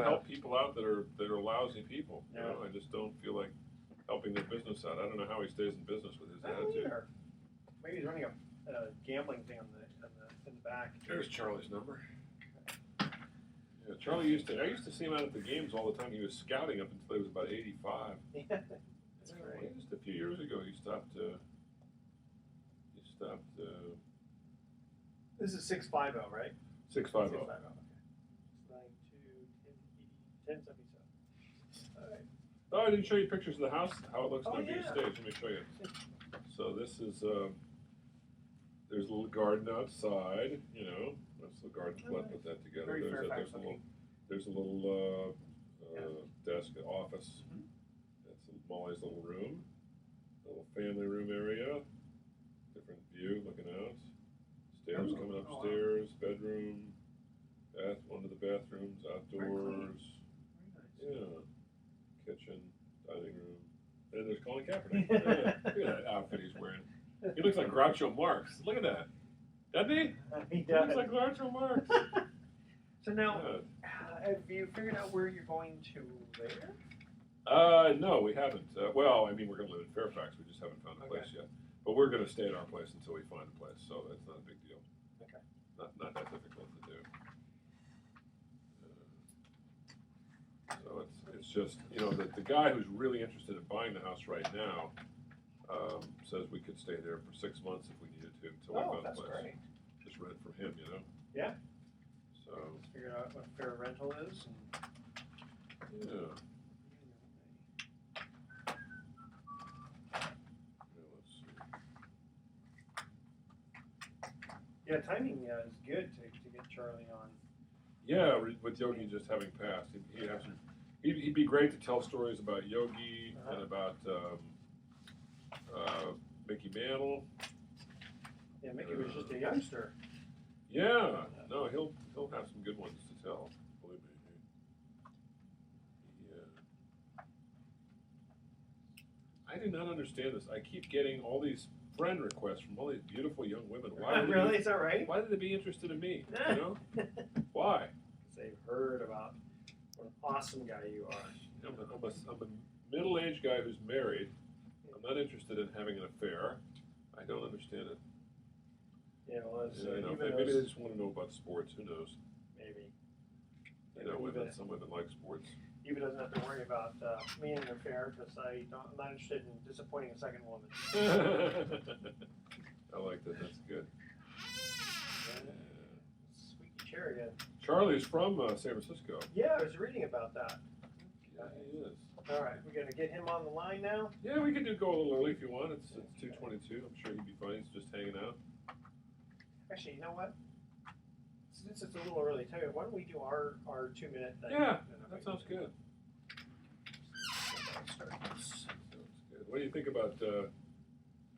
help people out that are lousy people. You know, I just don't feel like helping their business out. I don't know how he stays in business with his attitude. Either. Maybe he's running a gambling thing in the back. There's Charlie's number. Yeah, Charlie I used to see him out at the games all the time. He was scouting up until he was about 85. Yeah, that's great. Just a few years ago, he stopped. This is 650, right? 650. 650. Okay. 692 10 80 1077. All right. Oh, I didn't show you pictures of the house. How it looks Oh, on the yeah. stage. Let me show you. So this is. There's a little garden outside. You know, that's the garden. Oh, nice. Put that together. Very Fairfax There's a little desk office. Mm-hmm. That's Molly's little room. Little family room area. Different view looking out. Stairs coming upstairs. Wow. Bedroom. One of the bathrooms. Outdoors. Very nice. Yeah. Kitchen. Dining room. And there's Colin Kaepernick. Yeah. Look at that outfit he's wearing. He looks like Groucho Marx. Look at that. Doesn't he? He He does. looks like Groucho Marx. So now, have you figured out where you're going to later? No, we haven't. Well, I mean, we're going to live in Fairfax. We just haven't found a place yet. But we're going to stay at our place until we find a place, so that's not a big deal. Okay. Not that difficult to do. So it's just, you know, the guy who's really interested in buying the house right now says we could stay there for 6 months if we needed to until we found a place. Great. Just rent from him, you know? Yeah. So. Let's figure out what fair rental is. Yeah. Let's see. Yeah, timing is good to get Charlie on. Yeah, with Yogi just having passed, he'd be great to tell stories about Yogi and about Mickey Mantle. Yeah, Mickey was just a youngster. Yeah, no, he'll have some good ones to tell. Believe me. I do not understand this. I keep getting all these friend requests from all these beautiful young women. Why? Really? Is that right? Why did they be interested in me? You know? Why? Because they've heard about what an awesome guy you are. I'm a middle-aged guy who's married. I'm not interested in having an affair. I don't understand it. Yeah, well, maybe they just want to know about sports. Who knows? Maybe. You know, some women like sports. Eva doesn't have to worry about me and an affair because I'm not interested in disappointing a second woman. I like that. That's good. Squeaky chair again. Charlie's from San Francisco. Yeah, I was reading about that. Yeah, he is. All right, we're gonna get him on the line now. Yeah, we could go a little early if you want. It's 2:22. I'm sure he'd be fine. He's just hanging out. Actually, you know what? Since it's a little early, tell you, why don't we do our 2-minute thing? Yeah, that sounds good. Sounds good. What do you think about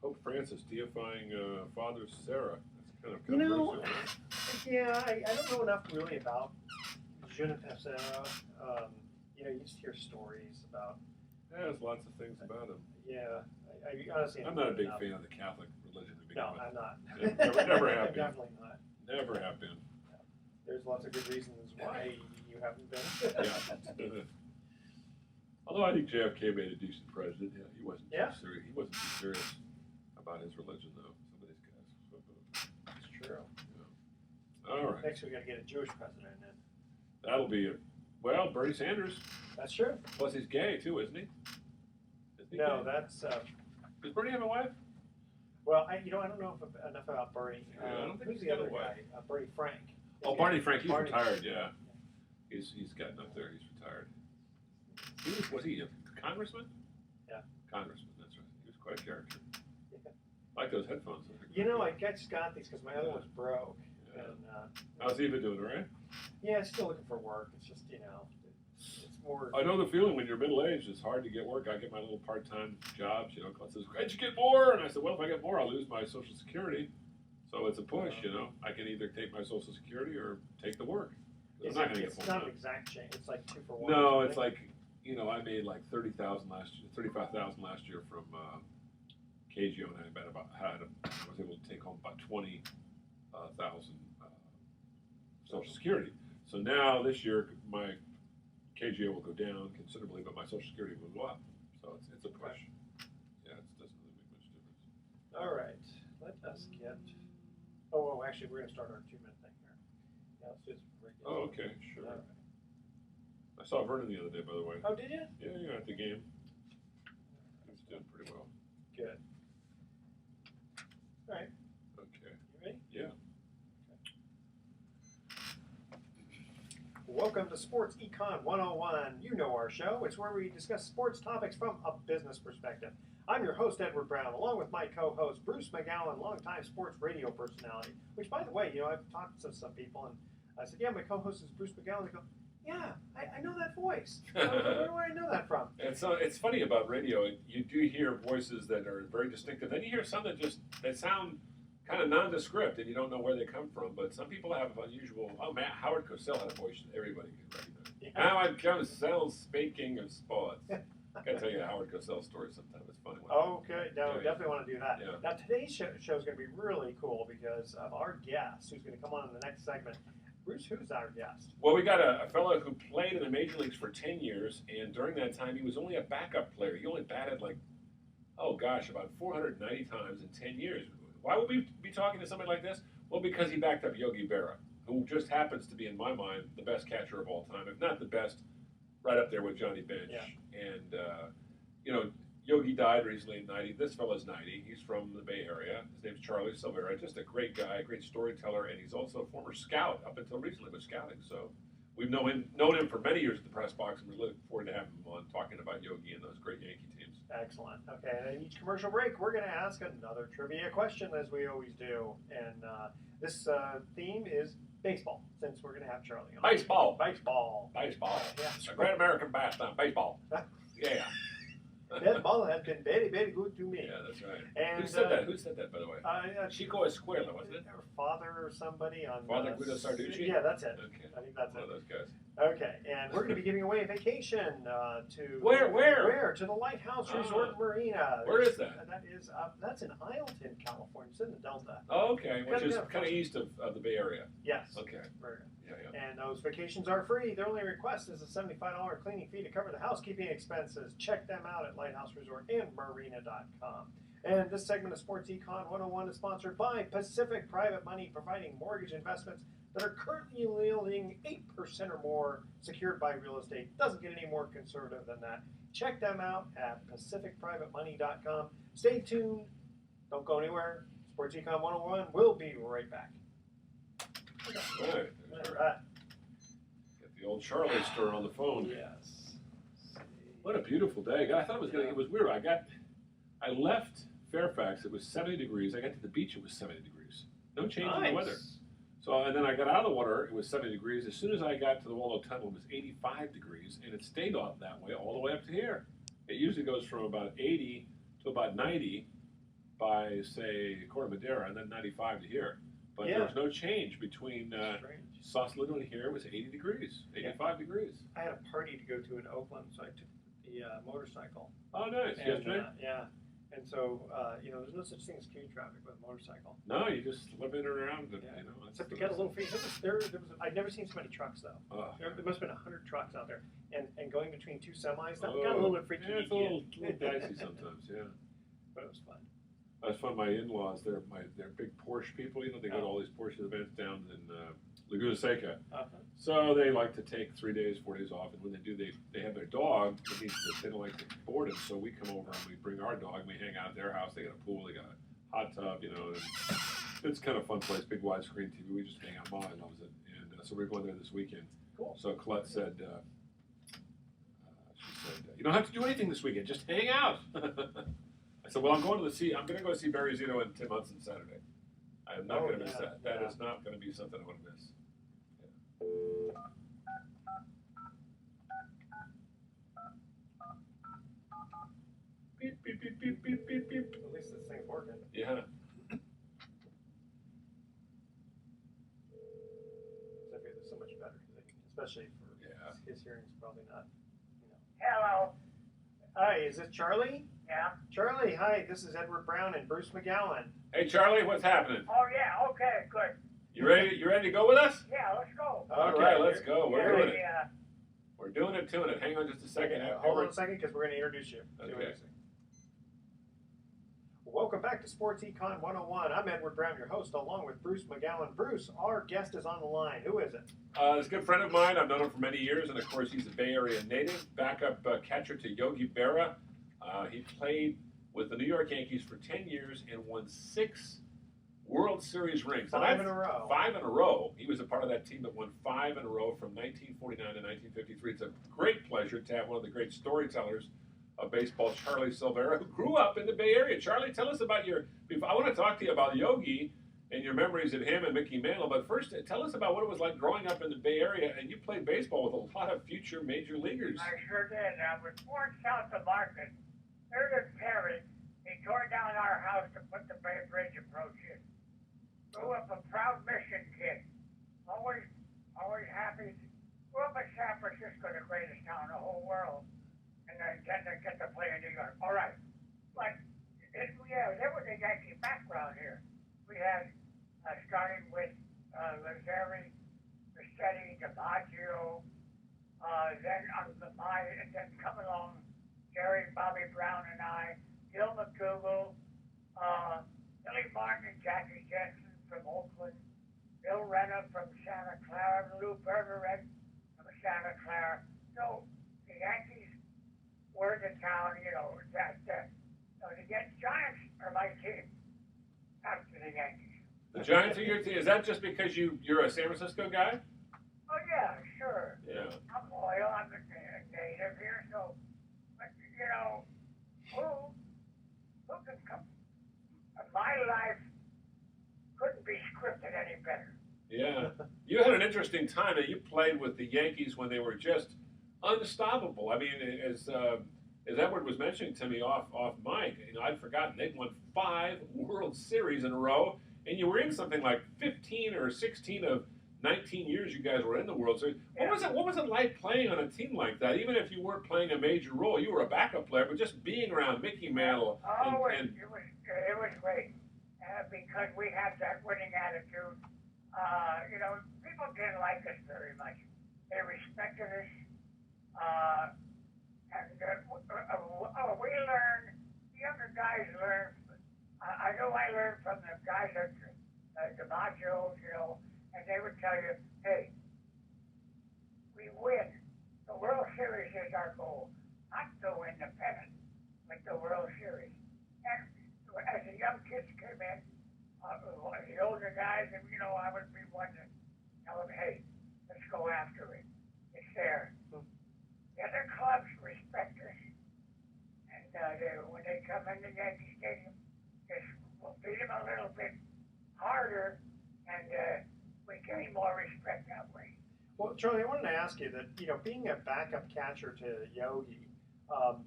Pope Francis deifying Father Sarah? That's kind of controversial. Yeah, I don't know enough really about Je ne sais Sarah. You know, you just hear stories about. Yeah, there's lots of things about him. Yeah, I honestly. I'm not a big fan of the Catholic religion. No, I'm not. Never have been. Definitely not. Never have been. There's lots of good reasons why you haven't been. Yeah. Although I think JFK made a decent president. Yeah, he wasn't too serious. He wasn't too serious about his religion, though. Some of these guys. That's true. Yeah. All right. Next, we got to get a Jewish president in. That'll be it. Well, Bernie Sanders. That's true. Plus, he's gay too, isn't he? No, that's. Does Bernie have a wife? Well, I don't know enough about Bernie. I don't think who's he's the got other a wife. guy? Barney Frank. Oh, Barney Frank. He's retired. Yeah. He's gotten up there. He's retired. Was he a congressman? Yeah. Congressman. That's right. He was quite a character. Yeah. I like those headphones. You know, I just got these because my other one's broke. Yeah. And, how's Eva doing, right? Yeah, still looking for work. It's just, it's more. I know the feeling when you're middle-aged. It's hard to get work. I get my little part-time jobs. Clint says, "Can't you get more?" And I said, "Well, if I get more, I'll lose my Social Security." So it's a push, I can either take my Social Security or take the work. It's not an exact change. It's like 2 for 1. No, it's like, I made like $35,000 last year from KGO, and I was able to take home about 20,000 Social Security. So now this year, my KGO will go down considerably, but my Social Security will go up. So it's a push. Yeah, it doesn't really make much difference. All right, let us get. Oh, actually, we're going to start our 2-minute thing here. Yeah, let's just regular. Oh, okay, sure. All right. I saw Vernon the other day, by the way. Oh, did you? Yeah, at the game. He was doing pretty well. Good. All right. Okay. You ready? Yeah. Welcome to Sports Econ 101. You know our show. It's where we discuss sports topics from a business perspective. I'm your host, Edward Brown, along with my co-host, Bruce McGowan, longtime sports radio personality. Which, by the way, I've talked to some people, and I said, yeah, my co-host is Bruce McGowan. They go, yeah, I know that voice. Where do I know that from? It's funny about radio. You do hear voices that are very distinctive. Then you hear some that sound kind of nondescript, and you don't know where they come from. But some people have unusual. Oh, man, Howard Cosell had a voice that everybody could recognize. Yeah. Howard Cosell speaking of sports. I gotta tell you a Howard Cosell story sometime. It's funny. Okay, no, Yeah, definitely want to do that. Yeah. Now, today's show is going to be really cool because of our guest who's going to come on in the next segment. Bruce, who's our guest? Well, we got a fellow who played in the major leagues for 10 years, and during that time, he was only a backup player. He only batted about 490 times in 10 years. Why would we be talking to somebody like this? Well, because he backed up Yogi Berra, who just happens to be, in my mind, the best catcher of all time, if not the best, right up there with Johnny Bench. Yeah. And, Yogi died recently at 90. This fellow's 90. He's from the Bay Area. His name's Charlie Silvera. Just a great guy, a great storyteller, and he's also a former scout up until recently with scouting. So we've known him for many years at the press box, and we look forward to having him on talking about Yogi and those great Yankee teams. Excellent. Okay, and in each commercial break, we're going to ask another trivia question, as we always do. And this theme is baseball, since we're going to have Charlie on. Baseball. Baseball. Baseball. Yes. A great American pastime. Baseball. Yeah. That ball has been very, very good to me. Yeah, that's right. And, Who said that? Who said that, by the way? Chico Escuela, wasn't it? Or father or somebody on. Father Guido Sarducci? Yeah, that's it. Okay. I think that's One it. of those guys. Okay, and we're going to be giving away a vacation to Where? To the Lighthouse Resort Marina. Where is that? That's in Isleton, California. It's in the Delta. Oh, okay, which is Kinda kind of east of the Bay Area. Yes. Okay. Yeah. And those vacations are free. Their only request is a $75 cleaning fee to cover the housekeeping expenses. Check them out at lighthouseresortandmarina.com. And this segment of Sports Econ 101 is sponsored by Pacific Private Money, providing mortgage investments that are currently yielding 8% or more, secured by real estate. Doesn't get any more conservative than that. Check them out at pacificprivatemoney.com. Stay tuned. Don't go anywhere. Sports Econ 101 will be right back. All right. Get the old Charlie stir on the phone. Yes. What a beautiful day. I thought it was weird. I left Fairfax, it was 70 degrees. I got to the beach, it was 70 degrees. No change in the weather. So, and then I got out of the water, it was 70 degrees. As soon as I got to the Waldo Tunnel, it was 85 degrees, and it stayed off that way all the way up to here. It usually goes from about 80 to about 90 by, say, Corte Madera, and then 95 to here. But there was no change between Sausalito and here. It was 80 degrees, 85 degrees. I had a party to go to in Oakland, so I took the motorcycle. Oh, nice. Yesterday? Yeah. And so, there's no such thing as queue traffic with a motorcycle. No, you just live in and around. And, Except to get a little free. I'd never seen so many trucks, though. Oh. There must have been 100 trucks out there. And going between two semis, that got a little bit freaky. Yeah, it's a little dicey sometimes, yeah. But it was fun. That's fun. My in-laws, they're big Porsche people. They go to all these Porsche events down in Laguna Seca. So they like to take 3 days, 4 days off. And when they do, they have their dog. It means that they don't like to board him. So we come over and we bring our dog and we hang out at their house. They got a pool. They got a hot tub, And it's kind of a fun place. Big widescreen TV. We just hang out. Molly loves it. And so we're going there this weekend. Cool. So Colette said, you don't have to do anything this weekend. Just hang out. I said, well, I'm going to go see Barry Zito and Tim Hudson Saturday. I am not going to miss that. That is not going to be something I want to miss. Beep, beep, beep, beep, beep, beep, beep. At least this thing's working. Yeah. This is so much better, especially for his hearing's probably not, Hello. Hi, is this Charlie? Yeah. Charlie, hi, this is Edward Brown and Bruce McGowan. Hey, Charlie, what's happening? Oh yeah. Okay. Good. You ready to go with us? Yeah. Let's go. Okay, let's go. We're We're doing it, tuning it. Hang on just a second. Hold on a second, because we're going to introduce you. Okay. Welcome back to Sports Econ 101. I'm Edward Brown, your host, along with Bruce McGowan. Bruce, our guest is on the line. Who is it? It's a good friend of mine. I've known him for many years, and of course, he's a Bay Area native. Backup catcher to Yogi Berra. He played with the New York Yankees for 10 years and won 6 World Series rings. 5 in a row. 5 in a row. He was a part of that team that won 5 in a row from 1949 to 1953. It's a great pleasure to have one of the great storytellers of baseball, Charlie Silvera, who grew up in the Bay Area. Charlie, tell us about I want to talk to you about Yogi and your memories of him and Mickey Mantle, but first tell us about what it was like growing up in the Bay Area, and you played baseball with a lot of future major leaguers. I sure did. I was born south of Market. Ernest Perry, he tore down our house to put the Bay Bridge approach in. Grew up a proud mission kid. Always happy. Grew up in San Francisco, the greatest town in the whole world. And then to get to play in New York. All right. But, there was a Yankee background here. We had, starting with Lazeri, Rossetti, DiMaggio, then come along Jerry, Bobby Brown, and I, Gil McDougal, Billy Martin and Jackie Jensen from Oakland, Bill Renner from Santa Clara, Lou Bergeret from Santa Clara. So the Yankees were the town, the Giants are my team after the Yankees. The Giants are your team. Is that just because you're a San Francisco guy? Oh, yeah, sure. Yeah. I'm loyal. I'm a native here, so, but, who can come? My life couldn't be scripted any better. Yeah. You had an interesting time. You played with the Yankees when they were just unstoppable. I mean, as Edward was mentioning to me off mic, I'd forgotten they'd won 5 World Series in a row, and you were in something like 15 or 16 of 19 years you guys were in the World Series. What was it like playing on a team like that? Even if you weren't playing a major role, you were a backup player, but just being around Mickey Mantle. It was great because we had that winning attitude. People didn't like us very much. They respected us. We learned, the younger guys learned. I know I learned from the guys at DiMaggio, and they would tell you, hey, we win. The World Series is our goal, not to win the pennant, but the World Series. And as the young kids came in, the older guys, and I would be one to tell them, hey, let's go after it. It's there. The other clubs respect us, and when they come into Yankee Stadium, we'll beat them a little bit harder, and we gain more respect that way. Well, Charlie, I wanted to ask you that, being a backup catcher to Yogi, how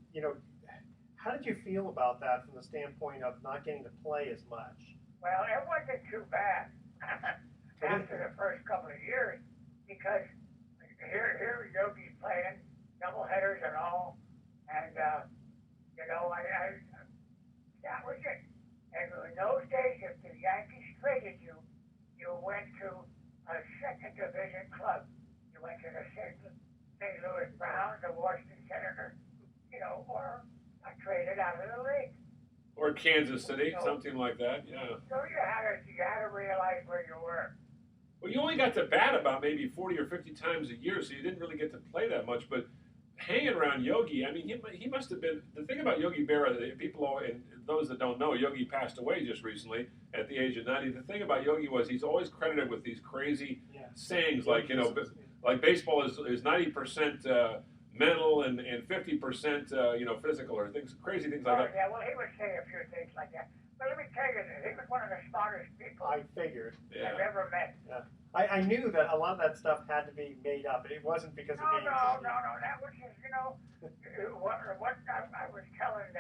did you feel about that from the standpoint of not getting to play as much? Well, it wasn't too bad after the first couple of years, because here Yogi's playing double headers and all, and that was it. And in those days, if the Yankees traded you, you went to a second division club. You went to the St. Louis Browns, the Washington Senators, or got traded out of the league. Or Kansas City, something like that, yeah. So you had to realize where you were. Well, you only got to bat about maybe 40 or 50 times a year, so you didn't really get to play that much. But hanging around Yogi, I mean, he must have been, the thing about Yogi Berra, people, and those that don't know, Yogi passed away just recently at the age of 90. The thing about Yogi was he's always credited with these crazy sayings like, like baseball is 90% mental and 50% physical, or crazy things like that. Yeah, well, he would say a few things like that. But let me tell you, he was one of the smartest people I figured. I've ever met. Yeah. I knew that a lot of that stuff had to be made up. It wasn't because of being No. That was just, what I was telling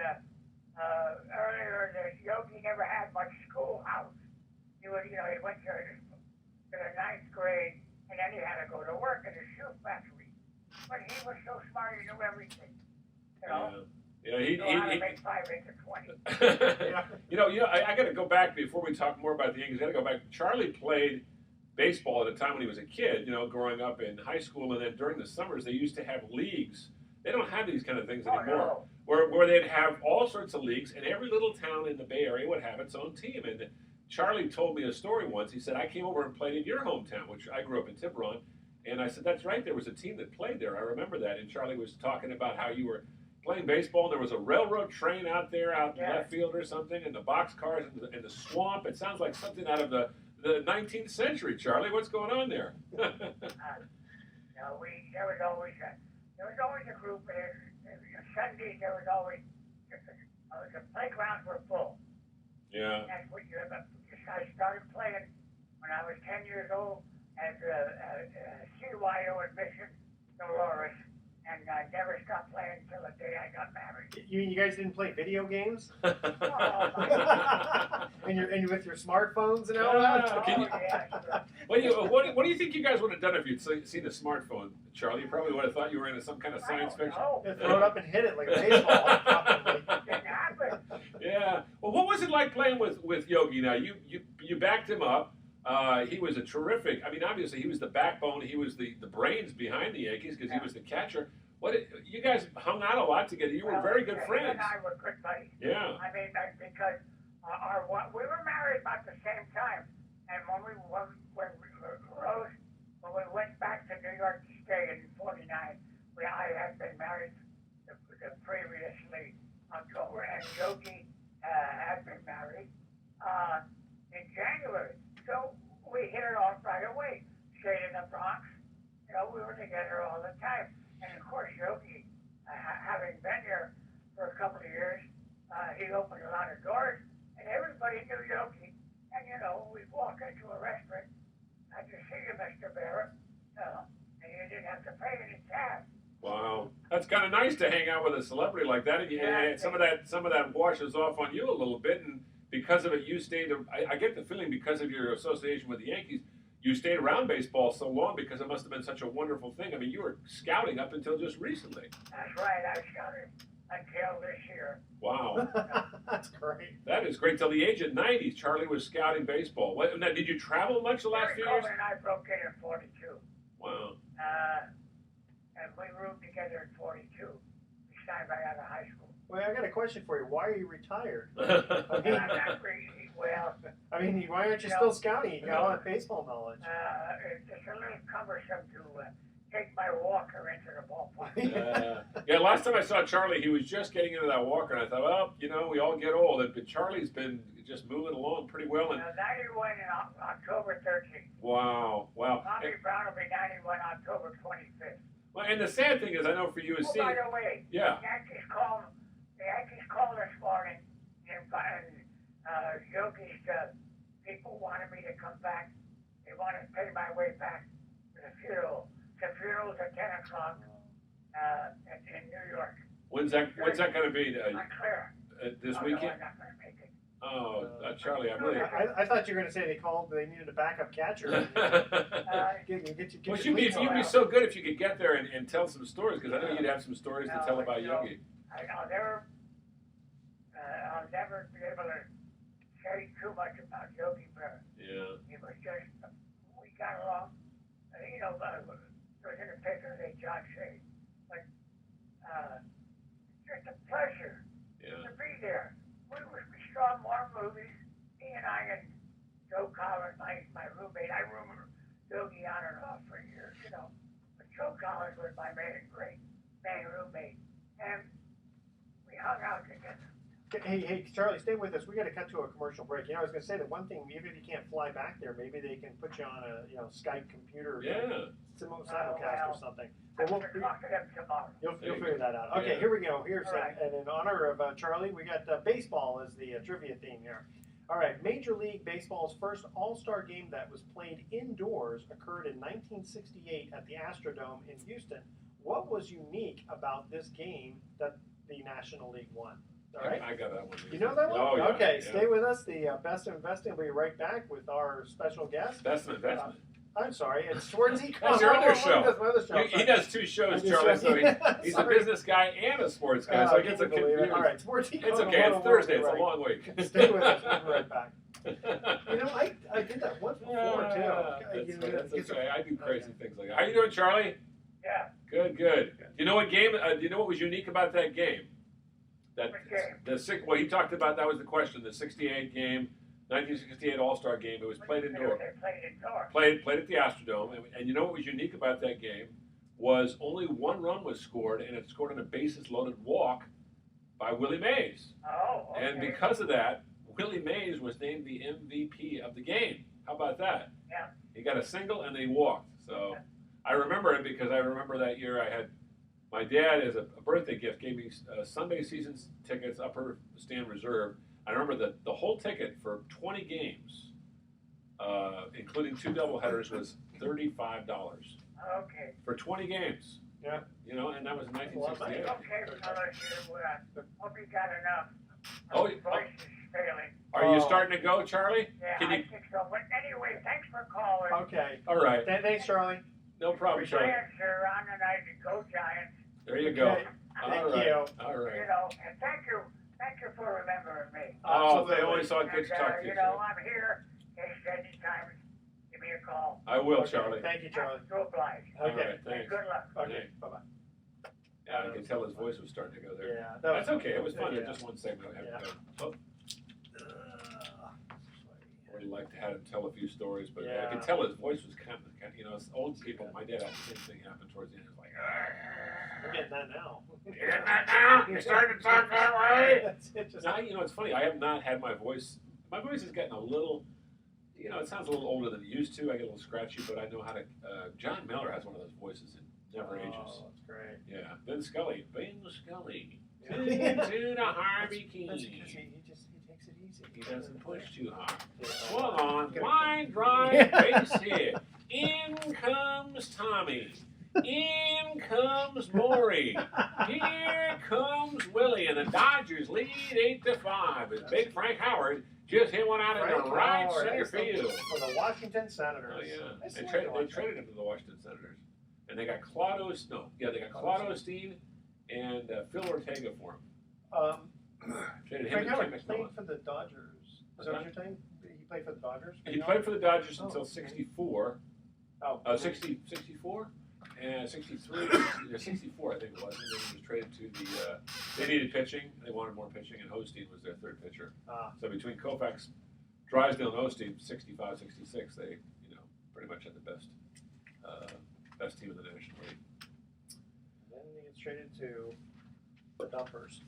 earlier that Yogi never had much schoolhouse. He went to the 9th grade, and then he had to go to work at a shoe factory. But he was so smart, he knew everything. Yeah, he make 5 into 20. I got to go back before we talk more about the Yankees. I got to go back. Charlie played baseball at a time when he was a kid, growing up in high school, and then during the summers they used to have leagues. They don't have these kind of things anymore. No. Where they'd have all sorts of leagues, and every little town in the Bay Area would have its own team. And Charlie told me a story once. He said, I came over and played in your hometown, which I grew up in Tiburon. And I said, that's right, there was a team that played there. I remember that. And Charlie was talking about how you were playing baseball, and there was a railroad train out there, out in left field or something, and the boxcars and the swamp. It sounds like something out of the 19th century, Charlie. What's going on there? There was always a group there. Sundays there was always the playgrounds were full. Yeah. That's what I started playing when I was 10 years old at CYO in Mission Dolores, and I never stopped playing until the day I got married. You guys didn't play video games? Oh, my God. and with your smartphones and all that? What do you think you guys would have done if you'd seen a smartphone, Charlie? You probably would have thought you were in some kind of science fiction. Throw it up and hit it like a baseball. Didn't happen. Yeah. Well, what was it like playing with Yogi? Now, you backed him up. He was a terrific. I mean, obviously, he was the backbone. He was the brains behind the Yankees because he was the catcher. You guys hung out a lot together. You were very good friends. He and I were good buddies. Yeah. I mean, because we were married about the same time, and when we went back to New York to stay in '49, I had been married previously October, and Yogi had been married in January. So we hit it off right away. Stayed in the Bronx. We were together all the time. And of course, Yogi, having been here for a couple of years, he opened a lot of doors, and everybody knew Yogi. And we'd walk into a restaurant. I just see you, Mr. Berra, and you didn't have to pay any tab. Wow, that's kind of nice to hang out with a celebrity like that, and some of that washes off on you a little bit, and because of it, you stayed. I get the feeling because of your association with the Yankees, you stayed around baseball so long because it must have been such a wonderful thing. I mean, you were scouting up until just recently. That's right, I scouted until this year. Wow, that's great. That is great. Till the age of 90, Charlie was scouting baseball. Now, did you travel much the last few years? Coleman and I broke in 42. Wow. And we roomed together in 42. We signed right out of high school. Well, I got a question for you. Why are you retired? I'm not crazy. Well, why aren't you still scouting? You got all that baseball knowledge. It's just a little cumbersome to take my walker into the ballpark. Yeah, last time I saw Charlie, he was just getting into that walker, and I thought, well, we all get old, but Charlie's been just moving along pretty well. And 91 in October 13th. Wow. Bobby Brown will be 91 October 25th. Well, and the sad thing is, I know for you is by the way, yeah. The Yankees called this morning, and Yogi's people wanted me to come back. They wanted to pay my way back to the funeral. The funeral's at 10 o'clock in New York. When's that going to be? Clear. This weekend? No, I'm not going to make it. Oh, Charlie, I thought you were going to say they needed a backup catcher. You'd be so good if you could get there and tell some stories, because I know you'd have some stories to tell about Yogi. I'll never be able to say too much about Yogi Berra. Yeah. It was just, we got along. It was in a picture that John said. But just a pleasure to be there. We saw more movies. He and I and Joe Collins, my roommate. I roomed Yogi on and off for years, But Joe Collins was my main roommate. And we hung out together. Hey, Charlie, stay with us. We got to cut to a commercial break. I was going to say that one thing, even if you can't fly back there, maybe they can put you on a Skype computer, simulcast or something. But we'll talk to them tomorrow. You'll figure that out. Okay, here we go. And in honor of Charlie, we got baseball as the trivia theme here. All right, Major League Baseball's first All-Star game that was played indoors occurred in 1968 at the Astrodome in Houston. What was unique about this game that the National League won? All right. I got that one. You know that one? Oh, yeah, okay, stay with us. The Best of Investing will be right back with our special guest. Best of Investment. I'm sorry, it's towards Econ. That's your other show. He does two shows, Charlie. So he's a business guy and a sports guy, so he gets a confused. All right, Sports Econ. It's okay. It's Thursday. It's a long week. Stay with us. We'll be right back. You know, I did that once before too. That's okay. I do crazy things like that. How you doing, Charlie? Yeah. Good. Do you know what game? Do you know what was unique about that game? That Which game? Well, he talked about that was the question. The '68 game, 1968 All-Star game. It was played indoors. They played indoors. Played at the Astrodome, and you know what was unique about that game was only one run was scored, and it scored on a bases-loaded walk by Willie Mays. Oh, okay. And because of that, Willie Mays was named the MVP of the game. How about that? Yeah. He got a single and then he walked. So I remember it because I remember that year I had my dad, as a birthday gift, gave me Sunday season tickets, upper stand reserve. I remember that the whole ticket for 20 games, including 2 doubleheaders, was $35 Okay. for 20 games. Yeah. You know, and that was in 1968. Okay, fellas, hope you got enough. Oh, My voice is failing. Are you starting to go, Charlie? Yeah, Can I you? think so. But anyway, thanks for calling. Okay. All right. Thanks, Charlie. No problem, Charlie. Giants are on tonight to go Giants. There you go. Okay. All Thank right. you. All right. You know, and thank you for remembering me. Oh, they Absolutely. always saw good And, to talk to you. you know, I'm here. Anytime, give me a call. I will, Okay, Charlie. Thank you, Charlie. To oblige. All Okay. right, thanks. Good luck. Okay. Bye-bye. Yeah, I can tell his voice was starting to go there. Yeah. That's okay. It was fun. Yeah. Just one segment. I Yeah. I would like to have him tell a few stories, but I Yeah. could tell his voice was kind of, you know, it's old people. My dad had the same thing happen towards the end. It was like, We're getting that now. you getting that now? You're starting to talk that way? It's just, Now, you know, it's funny. I have not had my voice. My voice has gotten a little, you know, it sounds a little older than it used to. I get a little scratchy, but I know how to. John Miller has one of those voices that never ages. Oh, that's great. Yeah, Vin Scully. Yeah. To the Harvey King. That's because he takes it easy. He doesn't push too hard. Yeah. Hold on, Good. line drive base hit. In comes Tommy. In comes Maury. Here comes Willie, and the Dodgers lead 8-5. As Big Frank Howard just hit one out in the right center field. For the Washington Senators. Oh yeah, I they like traded Washington. him to the Washington Senators, and they got Claude Osteen and Phil Ortega for him. Traded him Frank and Howard Tim played McMillan. for the Dodgers. Is that what you're saying? He played for the Dodgers? He played for the Dodgers Oh. until '64. Oh. 64 and 63, 64 I think it was, and then he was traded to the, they needed pitching, they wanted more pitching, and Osteen was their third pitcher. So between Koufax, Drysdale, and Osteen, 65, 66, they, you know, pretty much had the best team in the National League. Then he gets traded to the Dumpers.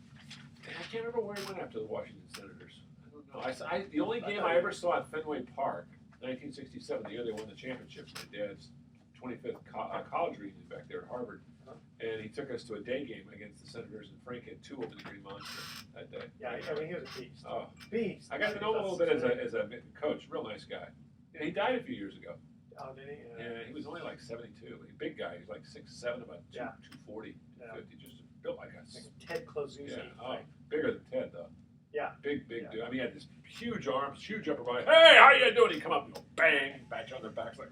And I can't remember where he went after the Washington Senators. I don't know. The only game I ever saw at Fenway Park, 1967, the year they won the championship, my dad's 25th college reunion back there at Harvard, and he took us to a day game against the Senators, and Frank had 2 over the Green Monster that day. Yeah, I mean, he was a beast. Oh, Beast. I got to know him a little bit as a coach. Real nice guy. And he died a few years ago. Oh, did he? And he was only like 72. A big guy. He's like 6'7", about 240, 250. Just built like a Ted Closuzzi. Yeah. Oh, bigger than Ted though. Yeah. Big dude. I mean, he had this huge arms, huge upper body. Hey, how you doing? He come up and go bang, back on their backs like.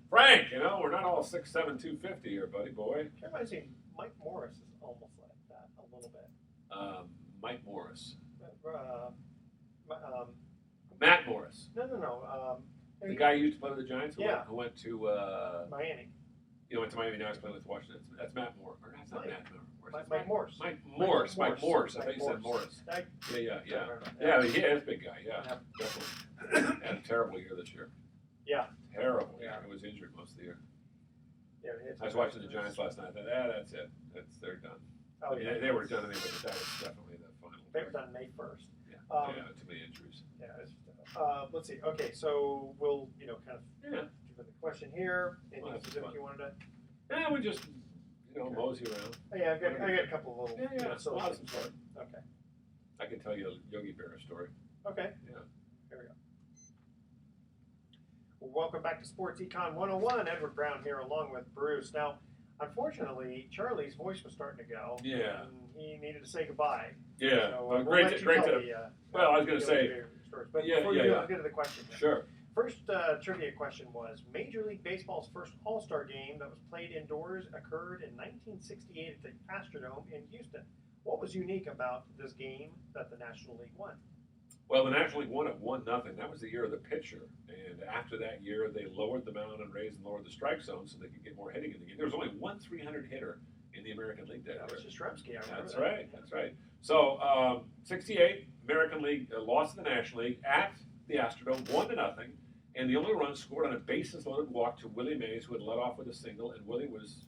Frank, you know, we're not all 6'7", 250 here, buddy boy. It reminds me, Mike Morris is almost like that a little bit. Mike Morris. Matt Morris. No. The guy who used to play with the Giants who went to Miami. You know, went to Miami, now he's playing with Washington. That's Matt Moore. Or that's not Matt Moore. Mike Morris. Mike Morris. I think he said Morris. Yeah, he is a big guy. Yeah, definitely. Had a terrible year this year. Yeah. Terrible. Yeah. He was injured most of the year. Yeah, I was watching the Giants last night. I thought, that's it. They're done. Oh, yeah. They were done anyway, but that was definitely the final. They were done May 1st. Yeah, too many injuries. Yeah, let's see. Okay, so we'll, kind of give the question here. Anything specific you wanted to? Yeah, we just, mosey around. Oh, yeah, I got a couple of little. Yeah, silly lots things. of fun. Okay. I can tell you a Yogi Berra story. Okay. Yeah. Here we go. Well, welcome back to Sports Econ 101. Edward Brown here along with Bruce. Now, unfortunately, Charlie's voice was starting to go. Yeah. And he needed to say goodbye. Yeah. So, well, great to. well, I was going to say. But before you do, let's get to the question. Here. Sure. First trivia question was, Major League Baseball's first All-Star game that was played indoors occurred in 1968 at the Astrodome in Houston. What was unique about this game that the National League won? Well, the National League won at 1-0. That was the year of the pitcher. And after that year, they lowered the mound and raised and lowered the strike zone so they could get more hitting in the game. There was only one 300 hitter in the American League that year. That was Yastrzemski. That's right. That's right. So, 68, American League lost to the National League at the Astrodome, 1-0. And the only run scored on a bases-loaded walk to Willie Mays, who had led off with a single. And Willie was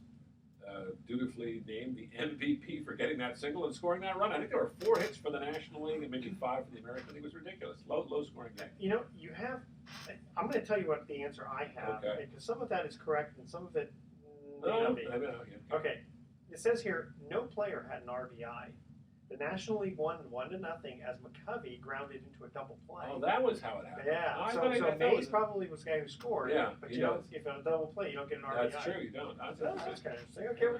dutifully named the MVP for getting that single and scoring that run. I think there were 4 hits for the National League and maybe 5 for the American League. It was ridiculous. Low scoring game. You know, you have. I'm going to tell you what the answer I have, Okay. because some of that is correct and some of it may No, not be. yeah. Okay, it says here no player had an RBI. The National League won 1-0 as McCovey grounded into a double play. Oh, that was how it happened. Yeah, I so thought Mays probably was the guy who scored. Yeah, but he you don't. does. If on a double play, you don't get an RBI. That's true. You don't. That's kind of interesting. Okay, well,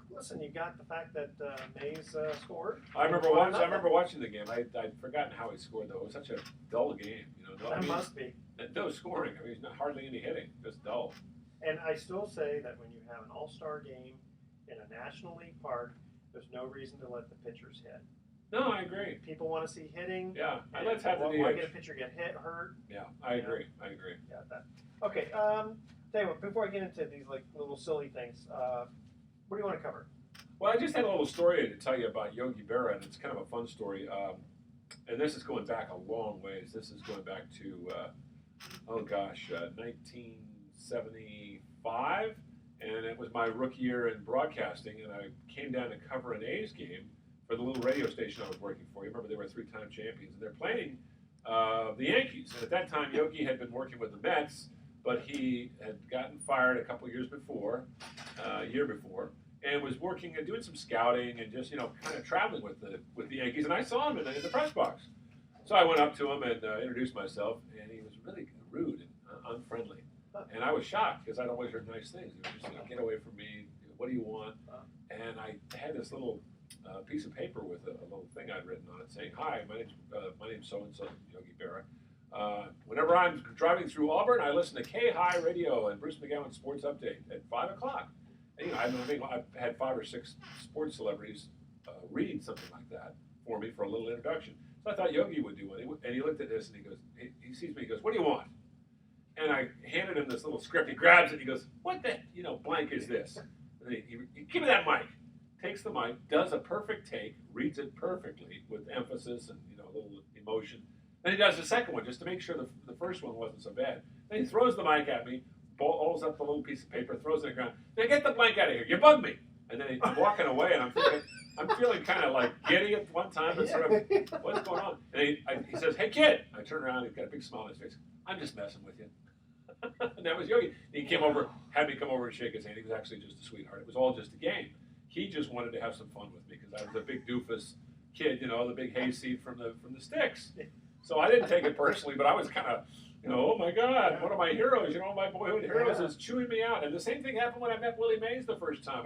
listen, you got the fact that Mays scored. I remember watching the game. I'd forgotten how he scored though. It was such a dull game. That must be. No scoring. I mean, not hardly any hitting. Just dull. And I still say that when you have an all-star game in a National League park, there's no reason to let the pitchers hit. No, I agree. People want to see hitting. Yeah, let's have the DH. Why get a pitcher get hurt? Yeah, I agree. I agree. Yeah, that. Okay. Tell you what. Before I get into these like little silly things, what do you want to cover? Well, I just had a little story to tell you about Yogi Berra, and it's kind of a fun story. And this is going back a long ways. This is going back to 1975, and it was my rookie year in broadcasting, and I came down to cover an A's game for the little radio station I was working for. You remember they were 3-time champions, and they're playing the Yankees. And at that time, Yogi had been working with the Mets, but he had gotten fired a couple years before, a year before, and was working and doing some scouting and just kind of traveling with the Yankees. And I saw him in the press box, so I went up to him and introduced myself, and he was really rude and unfriendly. And I was shocked because I'd always heard nice things. He was just get away from me. What do you want? And I had this little piece of paper with a little thing I'd written on it saying, "Hi, my name's so and so, Yogi Berra. Whenever I'm driving through Auburn, I listen to K-High Radio and Bruce McGowan's Sports Update at 5 o'clock." And, I've had 5 or 6 sports celebrities read something like that for me for a little introduction. So I thought Yogi would do one. And he looked at this and he goes, he sees me, he goes, "What do you want?" And I handed him this little script. He grabs it and he goes, "What the blank is this?" And he "Give me that mic." Takes the mic, does a perfect take, reads it perfectly with emphasis and a little emotion. Then he does the second one just to make sure the first one wasn't so bad. Then he throws the mic at me, balls up the little piece of paper, throws it on the ground. "Now get the blank out of here. You bug me." And then I'm walking away, and I'm feeling kind of like giddy at one time, and sort of, what's going on? And he says, "Hey kid." I turn around, he's got a big smile on his face. "I'm just messing with you." And that was Yogi. He came over, had me come over and shake his hand. He was actually just a sweetheart. It was all just a game. He just wanted to have some fun with me because I was a big doofus kid, the big hayseed from the sticks. So I didn't take it personally, but I was kind of, oh my God, one of my heroes, my boyhood heroes is chewing me out. And the same thing happened when I met Willie Mays the first time.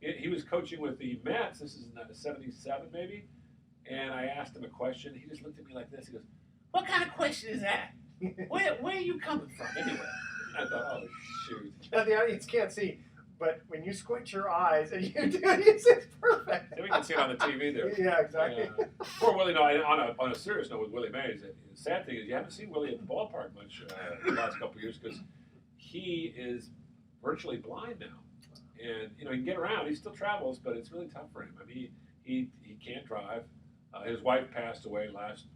He was coaching with the Mets. This is in '77 maybe, and I asked him a question. He just looked at me like this. He goes, "What kind of question is that? Where are you coming from anyway?" And I thought, oh shoot. Now the audience can't see. But when you squint your eyes and you do it, it's perfect. And we can see it on the TV there. Yeah, exactly. Poor Willie. No, on a serious note with Willie Mays, the sad thing is you haven't seen Willie at the ballpark much the last couple of years because he is virtually blind now. And, he can get around. He still travels, but it's really tough for him. I mean, he can't drive. His wife passed away last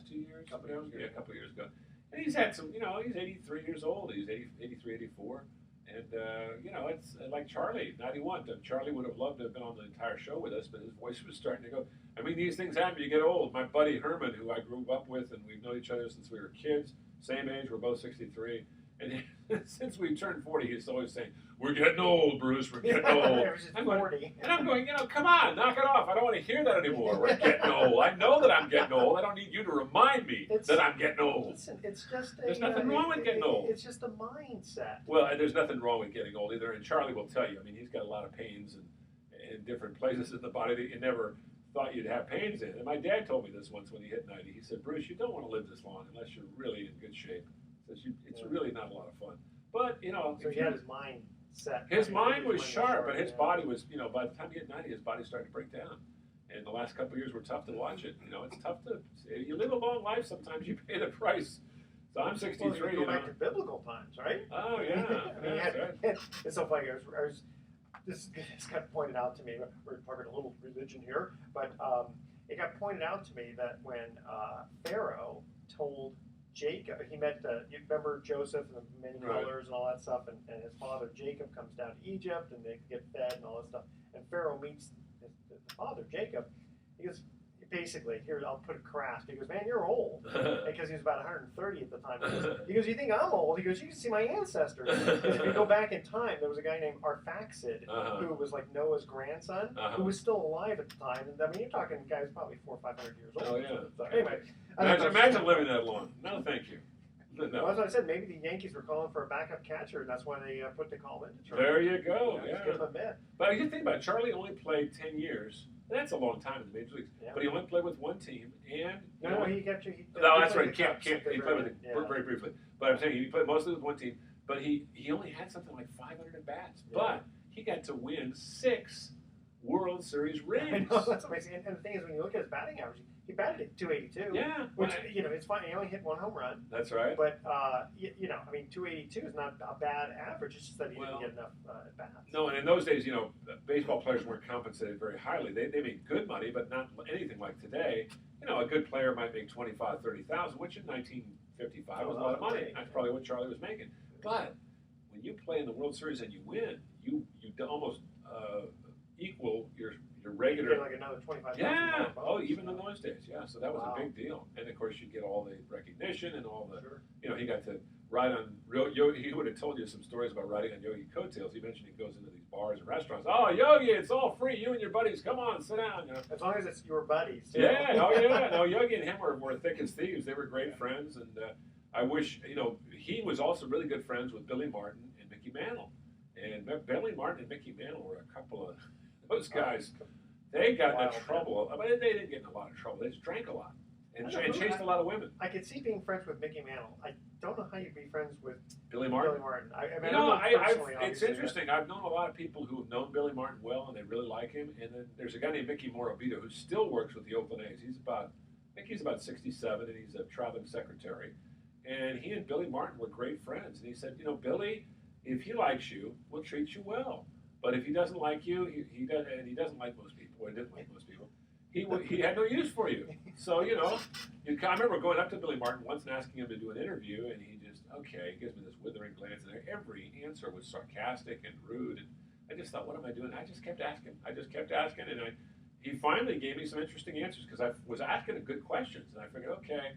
2 years? Couple years ago. Yeah, a couple of years ago. And he's had some, he's 83 years old. He's 83, 84. And, it's like Charlie, 91. Charlie would have loved to have been on the entire show with us, but his voice was starting to go. I mean, these things happen. You get old. My buddy Herman, who I grew up with, and we've known each other since we were kids, same age, we're both 63. And since we turned 40, he's always saying, "We're getting old, Bruce, we're getting old." I'm going, come on, knock it off. I don't want to hear that anymore. We're getting old. I know that I'm getting old. I don't need you to remind me that I'm getting old. Listen, it's just there's nothing wrong with getting old. It's just a mindset. Well, and there's nothing wrong with getting old either. And Charlie will tell you, I mean, he's got a lot of pains in different places in the body that you never thought you'd have pains in. And my dad told me this once when he hit 90. He said, "Bruce, you don't want to live this long unless you're really in good shape. It's really not a lot of fun." But, So he had his mind set. His mind was sharp, but his body was, by the time he hit 90, his body started to break down. And the last couple of years were tough to watch it. You know, it's tough to. You live a long life. Sometimes you pay the price. So I'm 63. Well, you go back to biblical times, right? Oh yeah. I mean, That's right. it's so funny. This got pointed out to me. We're talking a little religion here, but it got pointed out to me that when Pharaoh told Jacob, he met, you remember Joseph and the many colors and all that stuff, and his father Jacob comes down to Egypt and they get fed and all that stuff. And Pharaoh meets his father Jacob. He goes, basically, here, I'll put it crass. He goes, man, you're old. Because he was about 130 at the time. He goes, you think I'm old? He goes, you can see my ancestors. Because if you go back in time, there was a guy named Arphaxad who was like Noah's grandson, who was still alive at the time. And I mean, you're talking guys probably 400 or 500 years old. Oh, yeah. So, anyway. Imagine living that long. No, thank you. No. Well, as I said, maybe the Yankees were calling for a backup catcher, and that's why they put the call in. There you go. Just give him a bit. But you think about it, Charlie only played 10 years. That's a long time in the major leagues. Yeah. But he only played with one team, and he got you. No, that's right. He played with it very briefly. But I'm saying he played mostly with one team. But he only had something like 500 at bats. Yeah. But he got to win 6 World Series rings. I know, that's amazing. And the thing is, when you look at his batting average, he batted at 282. Yeah. Which, it's fine. He only hit 1 home run. That's right. But, 282 is not a bad average. It's just that he didn't get enough at bats. No, and in those days, baseball players weren't compensated very highly. They made good money, but not anything like today. A good player might make $25,000, $30,000, which in 1955 was a lot of money. That's probably what Charlie was making. But when you play in the World Series and you win, you almost equal your regular. You get like another $25,000. Yeah. Oh, even in those days. Yeah. So that was a big deal. And of course, you get all the recognition and all the. Sure. He got to ride on Yogi. He would have told you some stories about riding on Yogi coattails. He mentioned he goes into these bars and restaurants. Oh, Yogi, it's all free. You and your buddies, come on, sit down. As long as it's your buddies. Yeah. Oh, yeah. No, Yogi and him were thick as thieves. They were great friends, and I wish he was also really good friends with Billy Martin and Mickey Mantle. And Billy Martin and Mickey Mantle were a couple of those guys. They got into trouble. I mean, they didn't get in a lot of trouble. They just drank a lot and chased a lot of women. I could see being friends with Mickey Mantle. I don't know how you'd be friends with Billy Martin. It's interesting. I've known a lot of people who have known Billy Martin well, and they really like him. And then there's a guy named Mickey Morabito who still works with the Oakland A's. He's about 67, and he's a traveling secretary. And he and Billy Martin were great friends. And he said, Billy, if he likes you, will treat you well. But if he doesn't like you, he doesn't like most people, or he didn't like most people, he had no use for you. So, I remember going up to Billy Martin once and asking him to do an interview, and he just, he gives me this withering glance, and every answer was sarcastic and rude. And I just thought, what am I doing? I just kept asking, and he finally gave me some interesting answers, because I was asking good questions, and I figured, okay.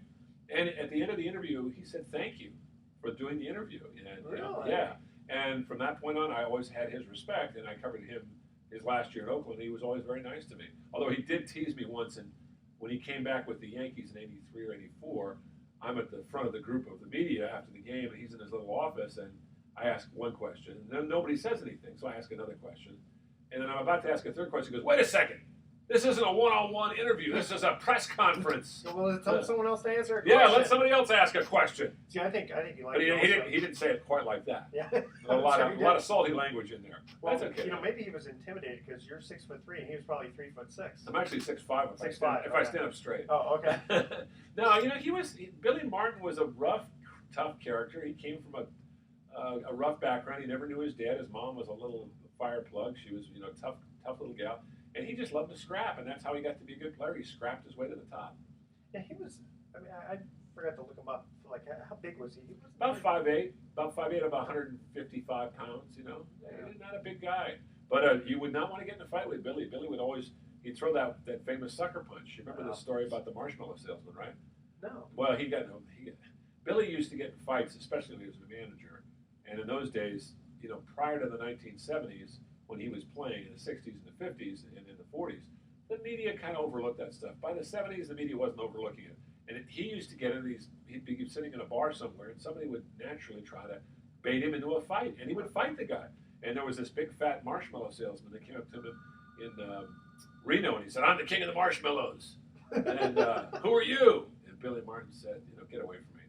And at the end of the interview, he said, thank you for doing the interview. And, really? Yeah. And from that point on, I always had his respect, and I covered him his last year in Oakland. He was always very nice to me. Although he did tease me once, and when he came back with the Yankees in '83 or '84, I'm at the front of the group of the media after the game, and he's in his little office, and I ask one question, and then nobody says anything, so I ask another question. And then I'm about to ask a third question. He goes, wait a second. This isn't a one-on-one interview. This is a press conference. Well, tell someone else to answer a question. Yeah, let somebody else ask a question. See, I think you like. But he didn't say it quite like that. Yeah, a lot of salty language in there. Well, that's okay. Maybe he was intimidated because you're 6'3" and he was probably 3'6". I'm actually 6'5" if I stand up straight. Oh, okay. No, Billy Martin was a rough, tough character. He came from a rough background. He never knew his dad. His mom was a little fire plug. She was tough little gal. And he just loved to scrap, and that's how he got to be a good player. He scrapped his way to the top. Yeah, he was. I forgot to look him up. Like, how big was he? About 5'8", about 155 pounds. He's not a big guy, but you would not want to get in a fight with Billy. Billy would always throw that famous sucker punch. You remember the story about the marshmallow salesman, right? No. Well, Billy used to get in fights, especially when he was a manager, and in those days, prior to the 1970s. When he was playing in the 60s and the 50s and in the 40s, the media kind of overlooked that stuff. By the 70s, the media wasn't overlooking it. And he used to get into he'd be sitting in a bar somewhere, and somebody would naturally try to bait him into a fight, and he would fight the guy. And there was this big, fat marshmallow salesman that came up to him in Reno, and he said, I'm the king of the marshmallows. And who are you? And Billy Martin said, get away from me.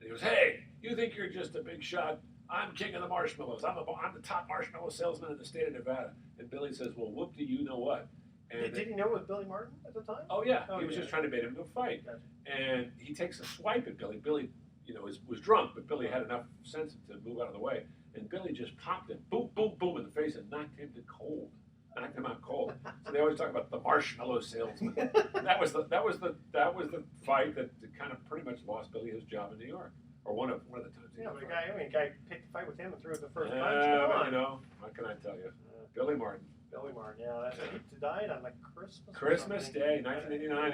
And he goes, hey, you think you're just a big shot? I'm king of the marshmallows. I'm the top marshmallow salesman in the state of Nevada. And Billy says, well, whoop do you know what? And did he know it was Billy Martin at the time? oh yeah, Oh, he was yeah. just trying to bait him to a fight. Gotcha. And he takes a swipe at Billy. Billy, was drunk, but Billy had enough sense to move out of the way. And Billy just popped him, boom, boom, boom, in the face and knocked him out cold. So they always talk about the marshmallow salesman. That was the fight that kind of pretty much lost Billy his job in New York, or one of the times. Yeah, but the guy picked a fight with him and threw the first punch. Yeah, Come but on. what can I tell you? Billy Martin. Billy Martin, yeah, he died on like Christmas. Christmas Day, 1989.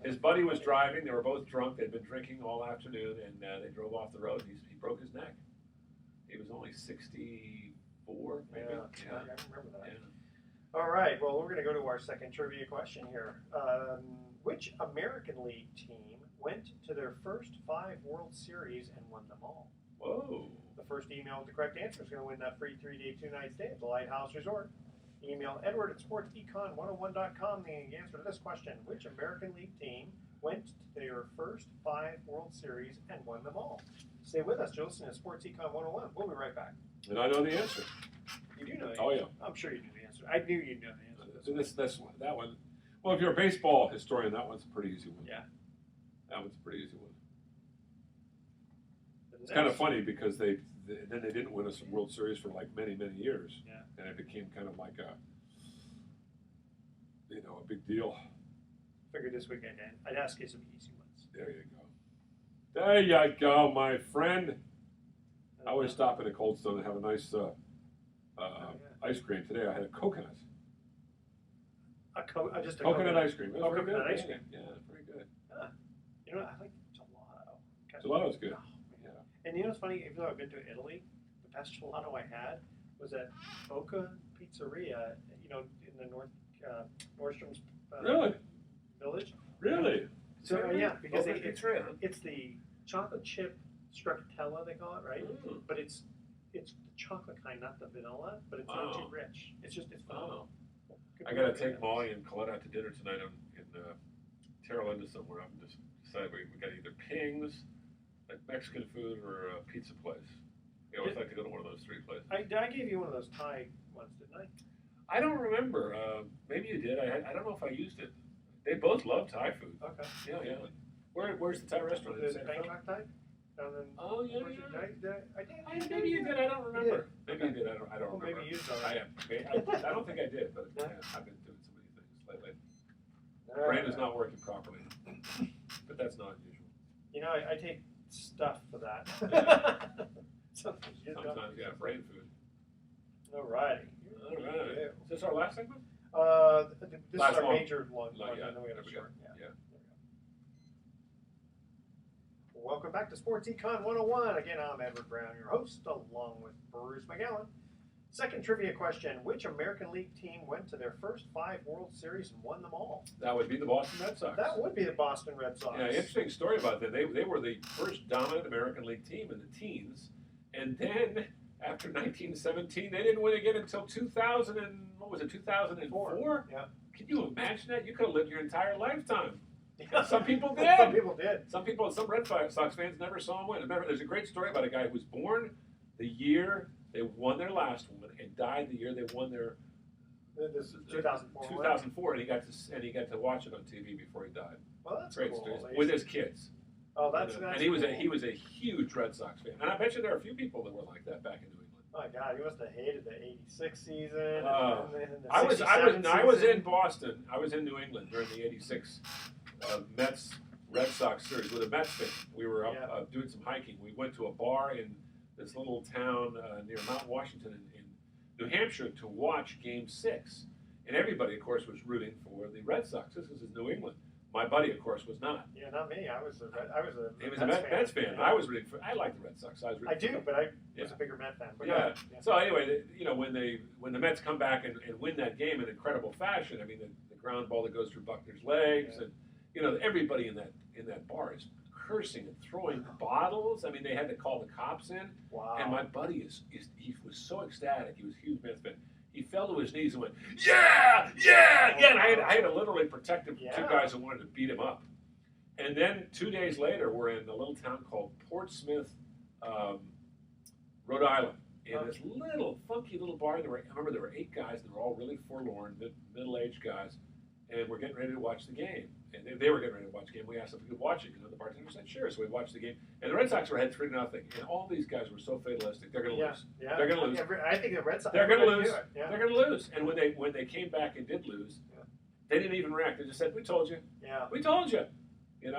His buddy was driving. They were both drunk. They'd been drinking all afternoon, and they drove off the road. He broke his neck. He was only 64, maybe. Yeah, I remember that. Yeah. All right, well, we're going to go to our second trivia question here. Which American League team went to their first 5 World Series and won them all? Whoa. The first email with the correct answer is going to win that free 3-day, 2-night stay at the Lighthouse Resort. Email Edward at sportsecon101.com the answer to this question. Which American League team went to their first 5 World Series and won them all? Stay with us. You're listening to Sports Econ 101. We'll be right back. And I know the answer. You do know the answer. Oh, yeah. I'm sure you knew the answer. I knew you'd know the answer. That one. Well, if you're a baseball historian, that one's a pretty easy one. Yeah. That one's a pretty easy one. The It's kind of funny because then they didn't win a World Series for like many, many years. Yeah. And it became kind of like a big deal. Figured this weekend I'd ask you some easy ones. There you go. There you go, my friend. I always stop at a Cold Stone and have a nice ice cream. Today I had a coconut. Just a Coconut ice cream. It was very coconut good. ice cream. Yeah, very good. You know, I like gelato. Gelato's good. Oh, Yeah. and you know what's funny? Even though I've been to Italy, the best gelato I had was at Boca Pizzeria, in the Nordstrom's Really? Village. Really? So yeah, because Boca Pizzeria. it's the chocolate chip stracciatella they call it, right? Mm. But it's the chocolate kind, not the vanilla. But it's not too rich. It's phenomenal. I got to take Molly and Colette out to dinner tonight in Terra Linda somewhere. I'm just decided we got either Ping's, like Mexican food, or a pizza place. I always like to go to one of those 3 places. I gave you one of those Thai ones, didn't I? I don't remember. Maybe you did. I don't know if I used it. They both love Thai food. Okay. Yeah. Where's the Thai restaurant? The In San Francisco? Bangkok Thai? Down in, Oh yeah. Maybe you did. did. I don't remember. Maybe you did. I don't Well, remember. maybe you did. I don't think I did, but I've been doing so many things lately. Brain is not working properly, but that's not unusual. You know, I take stuff for that. Sometimes you don't. Sometimes, yeah, brain food. Alrighty. All right. Is this our last segment? This Last is our one. major one. Yeah, And then we got there a we short. go. Yeah. Welcome back to Sports Econ 101. Again, I'm Edward Brown, your host, along with Bruce McGowan. Second trivia question. Which American League team went to their first 5 World Series and won them all? That would be the Boston Red Sox. That would be the Boston Red Sox. Yeah, interesting story about that. They were the first dominant American League team in the teens, and then after 1917, they didn't win again until 2000 and what was it, 2004? Yeah. Can you imagine that? You could have lived your entire lifetime. Some people did. Some people did. Some Red Sox fans never saw him win. Remember, there's a great story about a guy who was born the year they won their last one and died the year they won their This is 2004. 2004, and he got to watch it on TV before he died. Well, that's Great cool. story with his kids. Oh, that's and he was cool. a huge Red Sox fan, and I bet you there are a few people that were like that back in New England. My God, he must have hated the '86 season. And the I was 67 in season. Boston. I was in New England during the '86 Mets Red Sox series with a Mets fan. We were up doing some hiking. We went to a bar in this little town near Mount Washington in New Hampshire to watch Game 6, and everybody, of course, was rooting for the Red Sox. This was in New England. My buddy, of course, was not. Yeah, not me. I was a He was a Mets fan. Yeah. I was rooting for. I like the Red Sox. I do, but I was a bigger Met fan. But yeah. So anyway, when the Mets come back and win that game in incredible fashion, I mean the ground ball that goes through Buckner's legs, and everybody in that bar is cursing and throwing bottles. I mean, they had to call the cops in. Wow. And my buddy he was so ecstatic. He was a huge Mets fan. He fell to his knees and went, yeah. And I had to literally protect him from 2 guys who wanted to beat him up. And then 2 days later, we're in a little town called Portsmouth, Rhode Island. in this little funky little bar. I remember there were 8 guys, and they were all really forlorn, middle-aged guys, and we're getting ready to watch the game. And they were getting ready to watch the game. We asked if we could watch it. The bartender said sure. So we watched the game, and the Red Sox were ahead 3-0. And all these guys were so fatalistic. They're going to lose. Yeah. They're going to lose. I think the Red Sox. They're going to lose. Yeah. They're going to lose. And when they came back and did lose, they didn't even react. They just said, "We told you. Yeah. We told you." And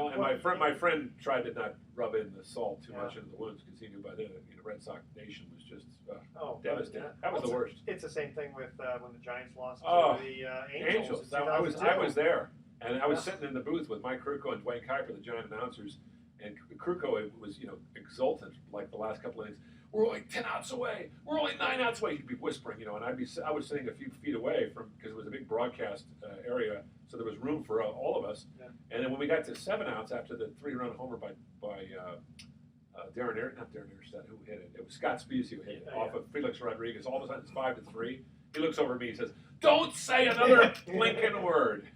my friend tried to not rub in the salt too much into the wounds because he knew by then Red Sox Nation was just devastating. Yeah. That was the worst. It's the same thing with when the Giants lost Oh, to the Angels. I was there, and I was sitting in the booth with Mike Krukow and Dwayne Kuiper, the Giant announcers, and Krukow was exultant like the last couple of innings. We're only 10 outs away. We're only 9 outs away. He'd be whispering, and I was sitting a few feet away from because it was a big broadcast area, so there was room for all of us. Yeah. And then when we got to 7 outs after the 3-run homer by not Darren Erstedt, who hit it. It was Scott Spies who hit it off of Felix Rodriguez. All of a sudden it's 5-3. He looks over at me and says, "Don't say another blinking word."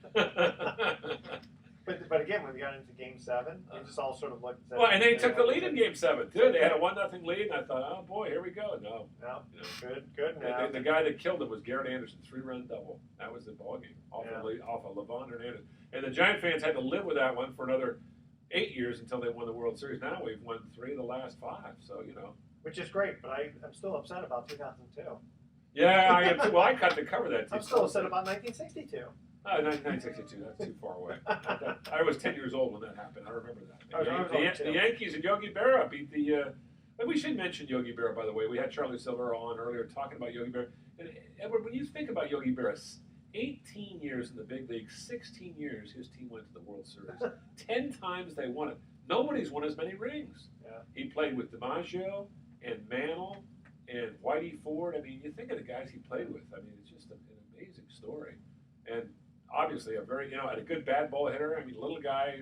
But again, when we got into Game 7, we just all sort of looked. Well, and they took the lead in Game 7 too. They had a 1-0 lead, and I thought, "Oh boy, here we go." No. Good. Now the guy that killed him was Garrett Anderson, 3-run double. That was the ball game off of Levon Hernandez. And the Giant fans had to live with that one for another 8 years until they won the World Series. Now we've won 3 of the last 5, so which is great, but I'm still upset about 2002. Yeah, I am too. Well, I cut to cover that. I'm still upset about 1962. 1962. That's too far away. I was 10 years old when that happened. I remember that. The Yankees and Yogi Berra beat the. We should mention Yogi Berra, by the way. We had Charlie Silvera on earlier talking about Yogi Berra. And Edward, when you think about Yogi Berra, 18 years in the big league, 16 years his team went to the World Series. 10 times they won it. Nobody's won as many rings. Yeah. He played with DiMaggio and Mantle and Whitey Ford. I mean, you think of the guys he played with. I mean, it's just an amazing story. And obviously a very, had a good bad ball hitter. I mean, little guy,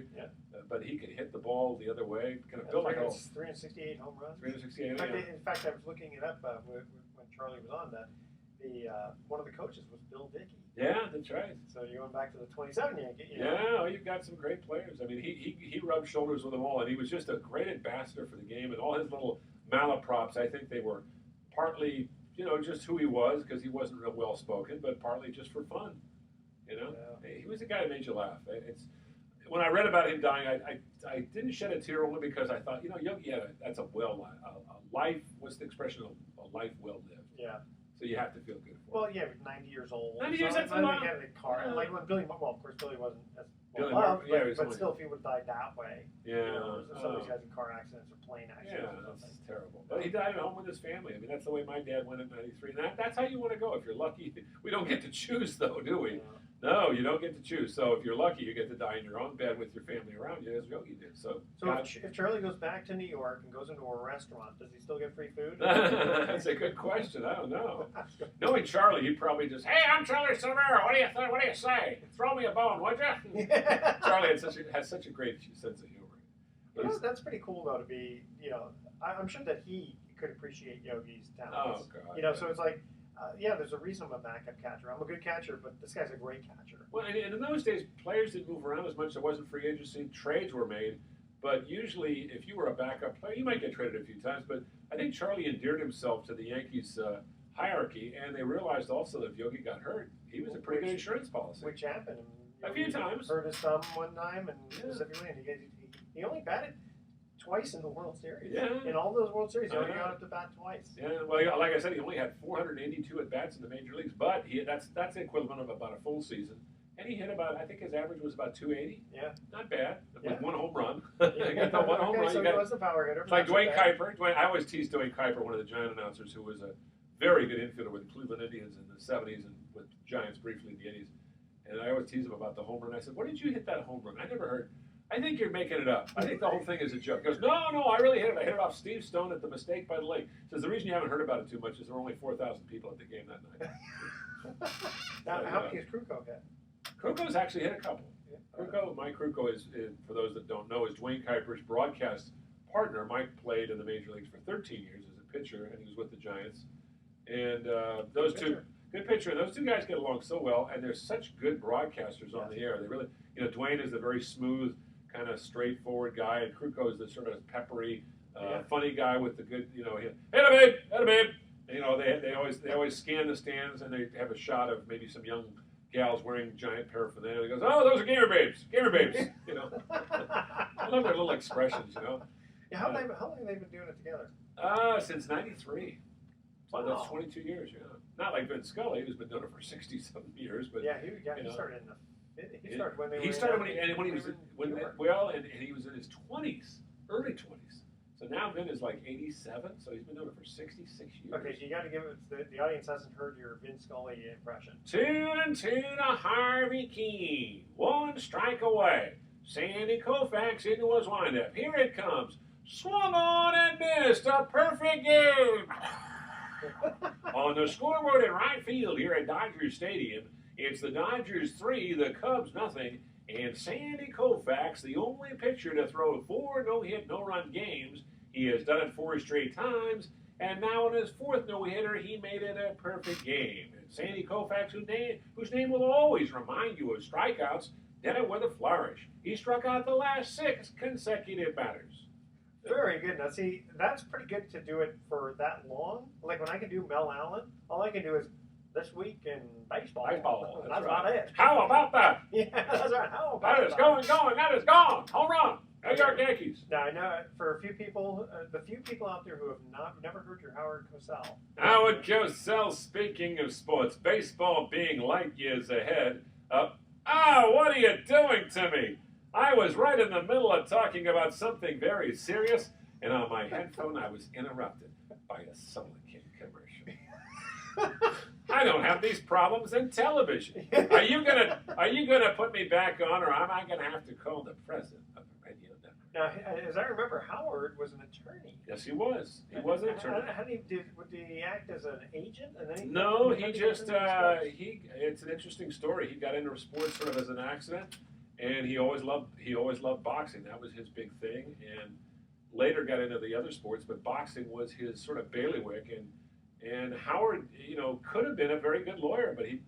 but he could hit the ball the other way. Kind of built like 368 home runs. 368. In fact, I was looking it up when Charlie was on that. One of the coaches was Bill Dickey. Yeah, that's right. So you're going back to the 27 Yankee. Yeah, you've got some great players. I mean, he rubbed shoulders with them all, and he was just a great ambassador for the game. And all his little malaprops, I think they were partly, just who he was because he wasn't real well spoken, but partly just for fun. He was the guy that made you laugh. When I read about him dying, I didn't shed a tear only because I thought, Yogi, that's a life. What's the expression? A life well lived. Yeah. So you have to feel good for him. Well, yeah, 90 years old. 90 years, that's a lot. He had a car. Yeah. Like when Billy, of course, Billy wasn't as Billy loved, Murray, but still, if he would have died that way. Yeah. Some of these guys in car accidents or plane accidents or something. That's terrible. But he died at home with his family. I mean, that's the way my dad went in '93. And that's how you want to go. If you're lucky, we don't get to choose, though, do we? Yeah. No, you don't get to choose. So if you're lucky, you get to die in your own bed with your family around you, as Yogi did. So if Charlie goes back to New York and goes into a restaurant, does he still get free food? That's a good question. I don't know. Knowing Charlie, he'd probably just, "Hey, I'm Charlie Silvera. What do you think? What do you say? Throw me a bone, would you?" Charlie has such a great sense of humor. That's pretty cool though to be. I'm sure that he could appreciate Yogi's talents. Oh God. So it's like. There's a reason I'm a backup catcher. I'm a good catcher, but this guy's a great catcher. Well, and in those days, players didn't move around as much. There wasn't free agency. Trades were made. But usually, if you were a backup player, you might get traded a few times. But I think Charlie endeared himself to the Yankees hierarchy, and they realized also that if Yogi got hurt, he was a pretty good insurance policy. Which happened. A few times. Hurt his thumb one time, and specifically, and he only batted twice in the World Series. Yeah. In all those World Series, he only got up to bat twice. Yeah, well, like I said, he only had 482 at bats in the major leagues, but that's the equivalent of about a full season. And he hit I think his average was about 280. Yeah. Not bad. Yeah. With one home run. You got the one home run. So he was a power hitter. It's like Dwayne Kuiper. I always tease Dwayne Kuiper, one of the Giant announcers, who was a very good infielder with the Cleveland Indians in the 70s and with Giants briefly in the 80s. And I always tease him about the home run. I said, "Where did you hit that home run? I never heard." "I think you're making it up. I think the whole thing is a joke." He goes, No, I really hit it. I hit it off Steve Stone at the Mistake by the Lake." He says, "The reason you haven't heard about it too much is there were only 4,000 people at the game that night." Now, how many has Krukow hit? Krukow's actually hit a couple. Mike Krukow is, for those that don't know, is Dwayne Kuiper's broadcast partner. Mike played in the major leagues for 13 years as a pitcher, and he was with the Giants. And those two, good pitcher. And those two guys get along so well, and they're such good broadcasters on the air. They really, Dwayne is the very smooth, kind of straightforward guy, and Krukow is the sort of peppery, funny guy with the good, hit a babe, You know, they always scan the stands and they have a shot of maybe some young gals wearing giant paraphernalia. He goes, "Oh, those are gamer babes, gamer babes." You know, I love their little expressions. You know. Yeah, how long have they been doing it together? Since '93. So that's 22 years. You know, not like Vince Scully, who's been doing it for 60-something years. But yeah, he know, started in the. He started when they were. He started when he was and he was in his 20s, early 20s. So now Vin is like 87, so he's been doing it for 66 years. Okay, so you got to give it. The audience hasn't heard your Vin Scully impression. 2-2 to Harvey Keene. 1 strike away. Sandy Koufax into his windup. Here it comes. Swung on and missed. A perfect game. On the scoreboard in right field here at Dodger Stadium, it's the Dodgers 3, the Cubs nothing, and Sandy Koufax, the only pitcher to throw 4 no-hit, no-run games. He has done it 4 straight times, and now in his 4th no-hitter, he made it a perfect game. And Sandy Koufax, whose name will always remind you of strikeouts, did it with a flourish. He struck out the last 6 consecutive batters. Very good. Now, see, that's pretty good to do it for that long. Like when I can do Mel Allen, all I can do is this week in baseball. Baseball. That's about it. How about that? Yeah, that's right. How about That is going. That is gone. Home run. New York Yankees. Now, I know for a few people, the few people out there who have never heard your Howard Cosell. Howard Cosell, speaking of sports, baseball being light years ahead. What are you doing to me? I was right in the middle of talking about something very serious, and on my headphone I was interrupted by a King commercial. I don't have these problems in television. Are you gonna put me back on, or am I gonna have to call the president of the radio network? Now, as I remember, Howard was an attorney. Yes, he was. He was an attorney. How did he act as an agent? And then No, he just it's an interesting story. He got into sports sort of as an accident, and he always loved boxing. That was his big thing, and later got into the other sports, but boxing was his sort of bailiwick. And Howard, could have been a very good lawyer, but he,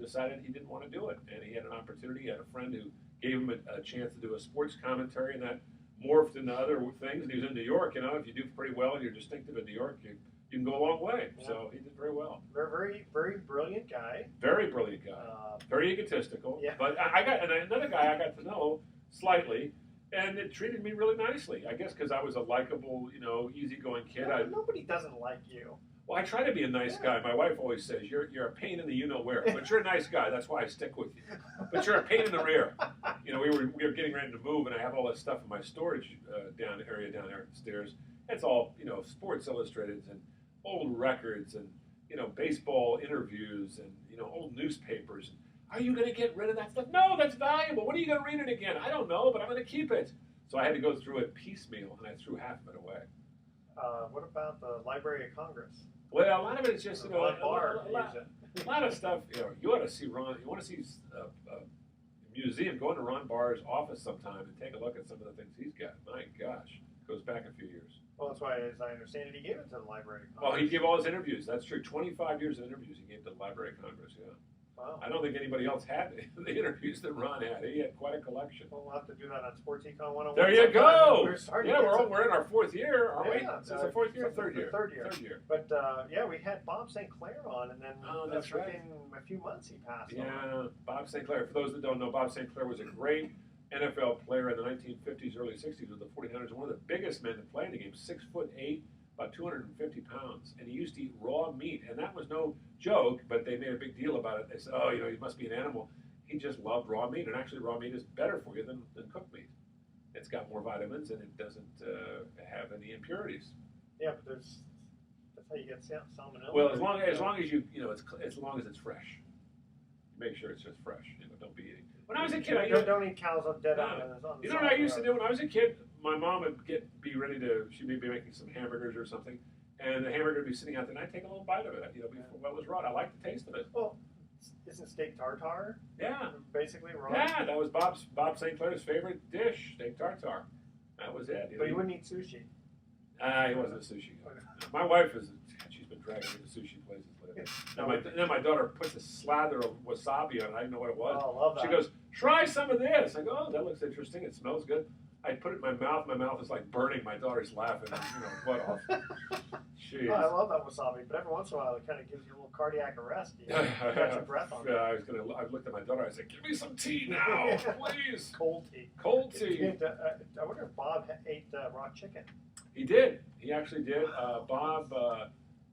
decided he didn't want to do it. And he had an opportunity. He had a friend who gave him a chance to do a sports commentary, and that morphed into other things. And he was in New York. If you do pretty well and you're distinctive in New York, you can go a long way. Yeah. So he did very well. Very, very brilliant guy. Very brilliant guy. Very egotistical. Yeah. But another guy I got to know slightly, and it treated me really nicely. I guess because I was a likable, easygoing kid. Nobody doesn't like you. Well, I try to be a nice guy. My wife always says, you're a pain in the you-know-where, but you're a nice guy. That's why I stick with you. But you're a pain in the rear. We were getting ready to move, and I have all this stuff in my storage down there upstairs. It's all, Sports Illustrated and old records and, baseball interviews and, old newspapers. Are you going to get rid of that stuff? No, that's valuable. When are you going to read it again? I don't know, but I'm going to keep it. So I had to go through it piecemeal, and I threw half of it away. What about the Library of Congress? Well, a lot of it is just, a lot of stuff, you ought to see Ron, you want to see a museum, go into Ron Barr's office sometime and take a look at some of the things he's got. My gosh, goes back a few years. Well, that's why, as I understand it, he gave it to the Library of Congress. Well, he gave all his interviews, that's true. 25 years of interviews he gave to the Library of Congress, yeah. Wow. I don't think anybody else had the interviews that Ron had. He had quite a collection. Well, we'll have to do that on Sports Econ 101. There you go. We're in our 4th year, aren't we? Yeah, Is this the 4th year or 3rd year? Third year. But we had Bob St. Clair on, and then that's right. within a few months he passed on. Yeah, Bob St. Clair. For those that don't know, Bob St. Clair was a great NFL player in the 1950s, early 60s with the 49ers. One of the biggest men to play in the game, 6'8", about 250 pounds, and he used to eat raw meat, and that was no joke, but they made a big deal about it. They said, he must be an animal. He just loved raw meat, and actually raw meat is better for you than cooked meat. It's got more vitamins, and it doesn't have any impurities. Yeah, but that's how you get salmonella. Well, as long as you, as long as it's fresh. Make sure it's just fresh. Don't be eating. When I was a kid, don't eat cows on dead on. You know what I used to do when I was a kid? My mom would be ready to. She'd be making some hamburgers or something, and the hamburger would be sitting out there, and I'd take a little bite of it. Before it was raw. I liked the taste of it. Well, isn't steak tartare? Yeah. Basically raw. Yeah, that was Bob St. Clair's favorite dish, steak tartare. That was it. But he wouldn't eat sushi. He wasn't a sushi guy. My wife she's been dragging me to sushi places lately. Now my daughter puts a slather of wasabi on it. I didn't know what it was. Oh, I love that. She goes, try some of this. I go, oh, that looks interesting. It smells good. I put it in my mouth. My mouth is like burning. My daughter's laughing. What off? Jeez. Oh, I love that wasabi, but every once in a while it kind of gives you a little cardiac arrest. You got your breath on. Yeah, I looked at my daughter. I said, "Give me some tea now, please." Cold tea. Cold tea. I wonder if Bob ate raw chicken. He did. He actually did. Bob,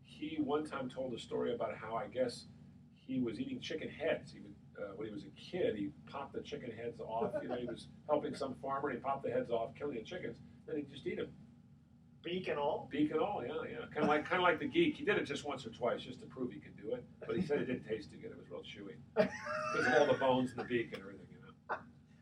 he one time told a story about how I guess he was eating chicken heads. He would, when he was a kid, he popped the chicken heads off. He was helping some farmer, and he popped the heads off, killing the chickens. Then he'd just eat them. Beak and all? Beak and all, yeah. Kind of like the geek. He did it just once or twice just to prove he could do it. But he said it didn't taste too good. It was real chewy. Because of all the bones and the beak and everything,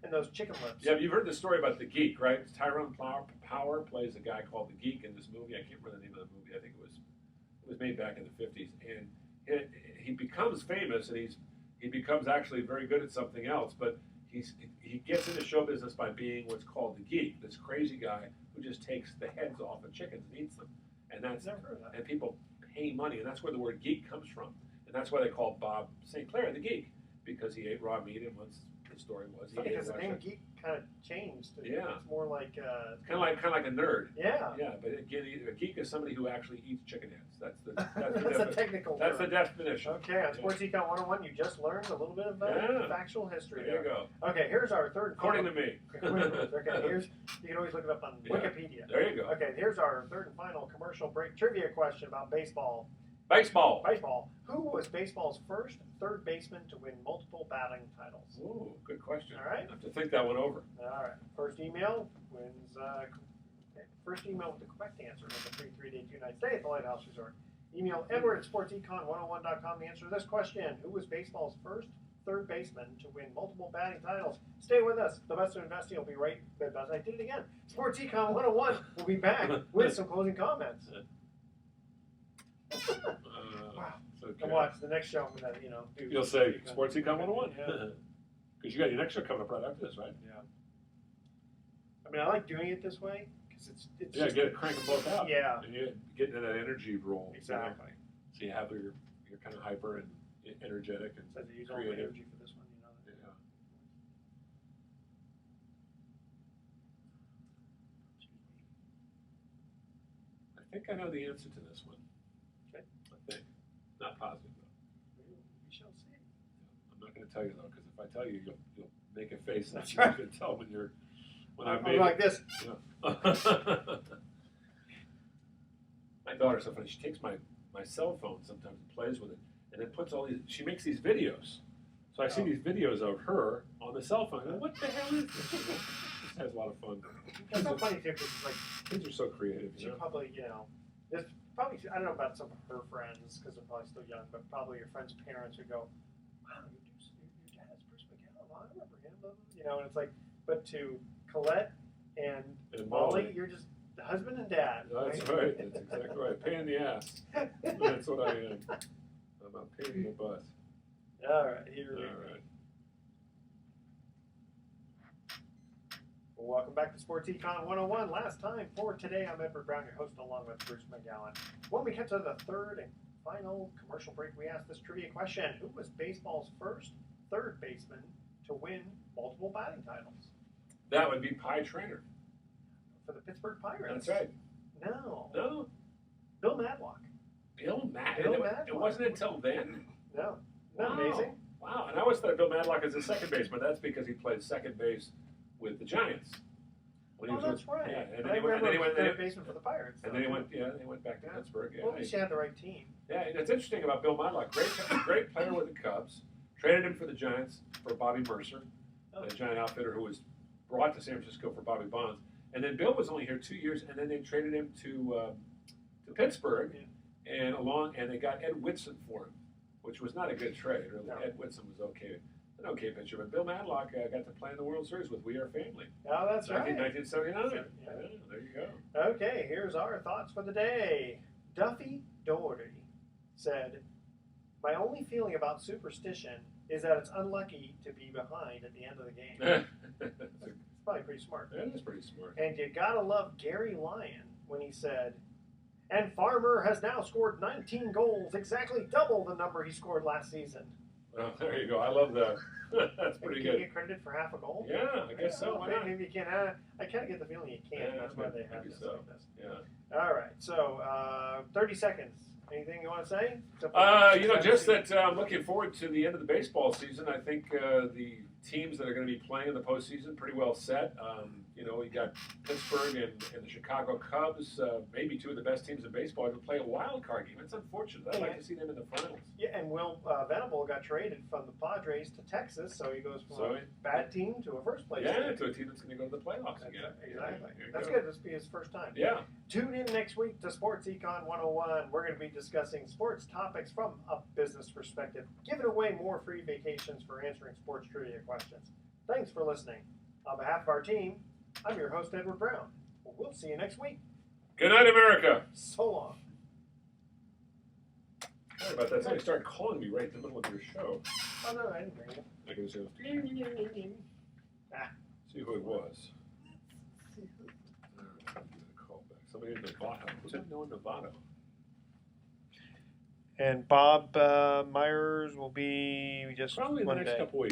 And those chicken lips. Yeah, you've heard the story about the geek, right? Tyrone Power plays a guy called the Geek in this movie. I can't remember the name of the movie. I think it was made back in the 50s. And he becomes famous, and he becomes actually very good at something else. But he gets into show business by being what's called the geek, this crazy guy who just takes the heads off of chickens and eats them. And that's Never heard of that. and people pay money, and that's where the word geek comes from. And that's why they call Bob St. Clair the geek, because he ate raw meat, and once the story was he Funny ate because the raw name chicken. geek kind of changed. Yeah. It's more like Kind of like a nerd. yeah. Yeah, but again, a geek is somebody who actually eats chicken heads. That's the That's a technical that's the term. definition. Okay, on Sports Econ 101, you just learned a little bit of factual history There you go. Okay, here's our third. According to me. Okay, here's you can always look it up on Yeah. Wikipedia. There you go. Okay, here's our third and final commercial break trivia question about baseball. Baseball. Baseball. Who was baseball's first third baseman to win multiple batting titles? Ooh, good question. All right. I have to think that one over. All right. First email wins. First email with the correct answer wins a free 3-day 2-night stay at the Lighthouse Resort. Email Edward at sportsecon101.com the answer to this question. Who was baseball's first third baseman to win multiple batting titles? Stay with us. The best of investing will be right. I did it again. Sports Econ 101 will be back with some closing comments. Wow. Okay. And watch the next show. I'm gonna, do You'll say Sports Econ 101. Yeah. Because you got your next show coming up right after this, right? Yeah. I mean, I like doing it this way because it's Yeah, just, get it, crank them both out. Yeah. And you get into that energy role. Exactly. So you have you're kind of hyper and energetic and Says I use all my creative. energy for this one, Yeah. I think I know the answer to this one. Okay. I think. Not positive though. We shall see. I'm not going to tell you though, because if I tell you, you'll make a face. That's You're right. going to tell when I I'm made like it. this. Yeah. My daughter's so funny. She takes my cell phone sometimes and plays with it, and then puts all these. She makes these videos. So I see Oh. these videos of her on the cell phone. I go, what the hell is this? Just has a lot of fun. It's so funny too because like Kids are so creative. she You know? probably there's probably I don't know about some of her friends because they're probably still young, but probably your friends' parents would go, "Wow, your dad is Bruce McCallum. I remember him." And it's like, but to Colette and Molly, you're just the husband and dad. That's right. That's exactly right. Pain in the ass. That's what I am. I'm a pain in the butt. All right, here we go. All right. Welcome back to Sports Econ 101. Last time for today, I'm Edward Brown, your host, along with Bruce McGowan. When we get to the third and final commercial break, we asked this trivia question. Who was baseball's first third baseman to win multiple batting titles? That would be Pie Trainer. For the Pittsburgh Pirates. That's right. No. No. Bill Madlock. Bill Madlock. Bill It Madlock. wasn't until then. No. Isn't that Wow. amazing? Wow. And I always thought Bill Madlock was a second baseman. That's because he played second base with the Giants. When he Oh, was that's with, right. Yeah. And I then he went. And then he went. third baseman for the Pirates. And then he went. Yeah. Then he went back to Pittsburgh. Yeah. Well, at least you had the right team. Yeah. And it's interesting about Bill Madlock. Great player with the Cubs. Traded him for the Giants for Bobby Mercer, Oh. the Giant outfitter who was brought to San Francisco for Bobby Bonds. And then Bill was only here 2 years, and then they traded him to Pittsburgh, Yeah. and they got Ed Whitson for him, which was not a good trade. Really. No. Ed Whitson was an okay pitcher, but Bill Madlock got to play in the World Series with We Are Family. Oh, that's right. 1979. Yeah. Yeah, there you go. Okay, here's our thoughts for the day. Duffy Doherty said, "My only feeling about superstition is that it's unlucky to be behind at the end of the game." It's probably pretty smart. That is pretty smart. And you gotta love Gary Lyon when he said, "And Farmer has now scored 19 goals, exactly double the number he scored last season." Well, there you go. I love That's pretty Can you good. get credited for half a goal? Yeah, I guess so. Why not? Maybe you can. I kind of get the feeling you can. Yeah, That's why they have maybe this so. like this. Yeah. All right. So 30 seconds. Anything you want to say? Just that I'm looking forward to the end of the baseball season. I think the teams that are going to be playing in the postseason pretty well set. We got Pittsburgh and the Chicago Cubs, maybe two of the best teams in baseball, to play a wild card game. It's unfortunate. I'd like to see them in the finals. Yeah, and Will Venable got traded from the Padres to Texas, so he goes from a bad team to a first place team. To a team that's going to go to the playoffs again. Exactly. That's good. This will be his first time. Yeah. Tune in next week to Sports Econ 101. We're going to be discussing sports topics from a business perspective, giving away more free vacations for answering sports trivia questions. Thanks for listening. On behalf of our team, I'm your host, Edward Brown. We'll see you next week. Good night, America. So long. Sorry about that. Somebody started calling me right in the middle of your show. Oh, no, I didn't bring it. I can just see who it was. Call back. Somebody in Nevada. Who's that? No, in Nevada. And Bob Myers will be just Probably in the one next day. couple weeks.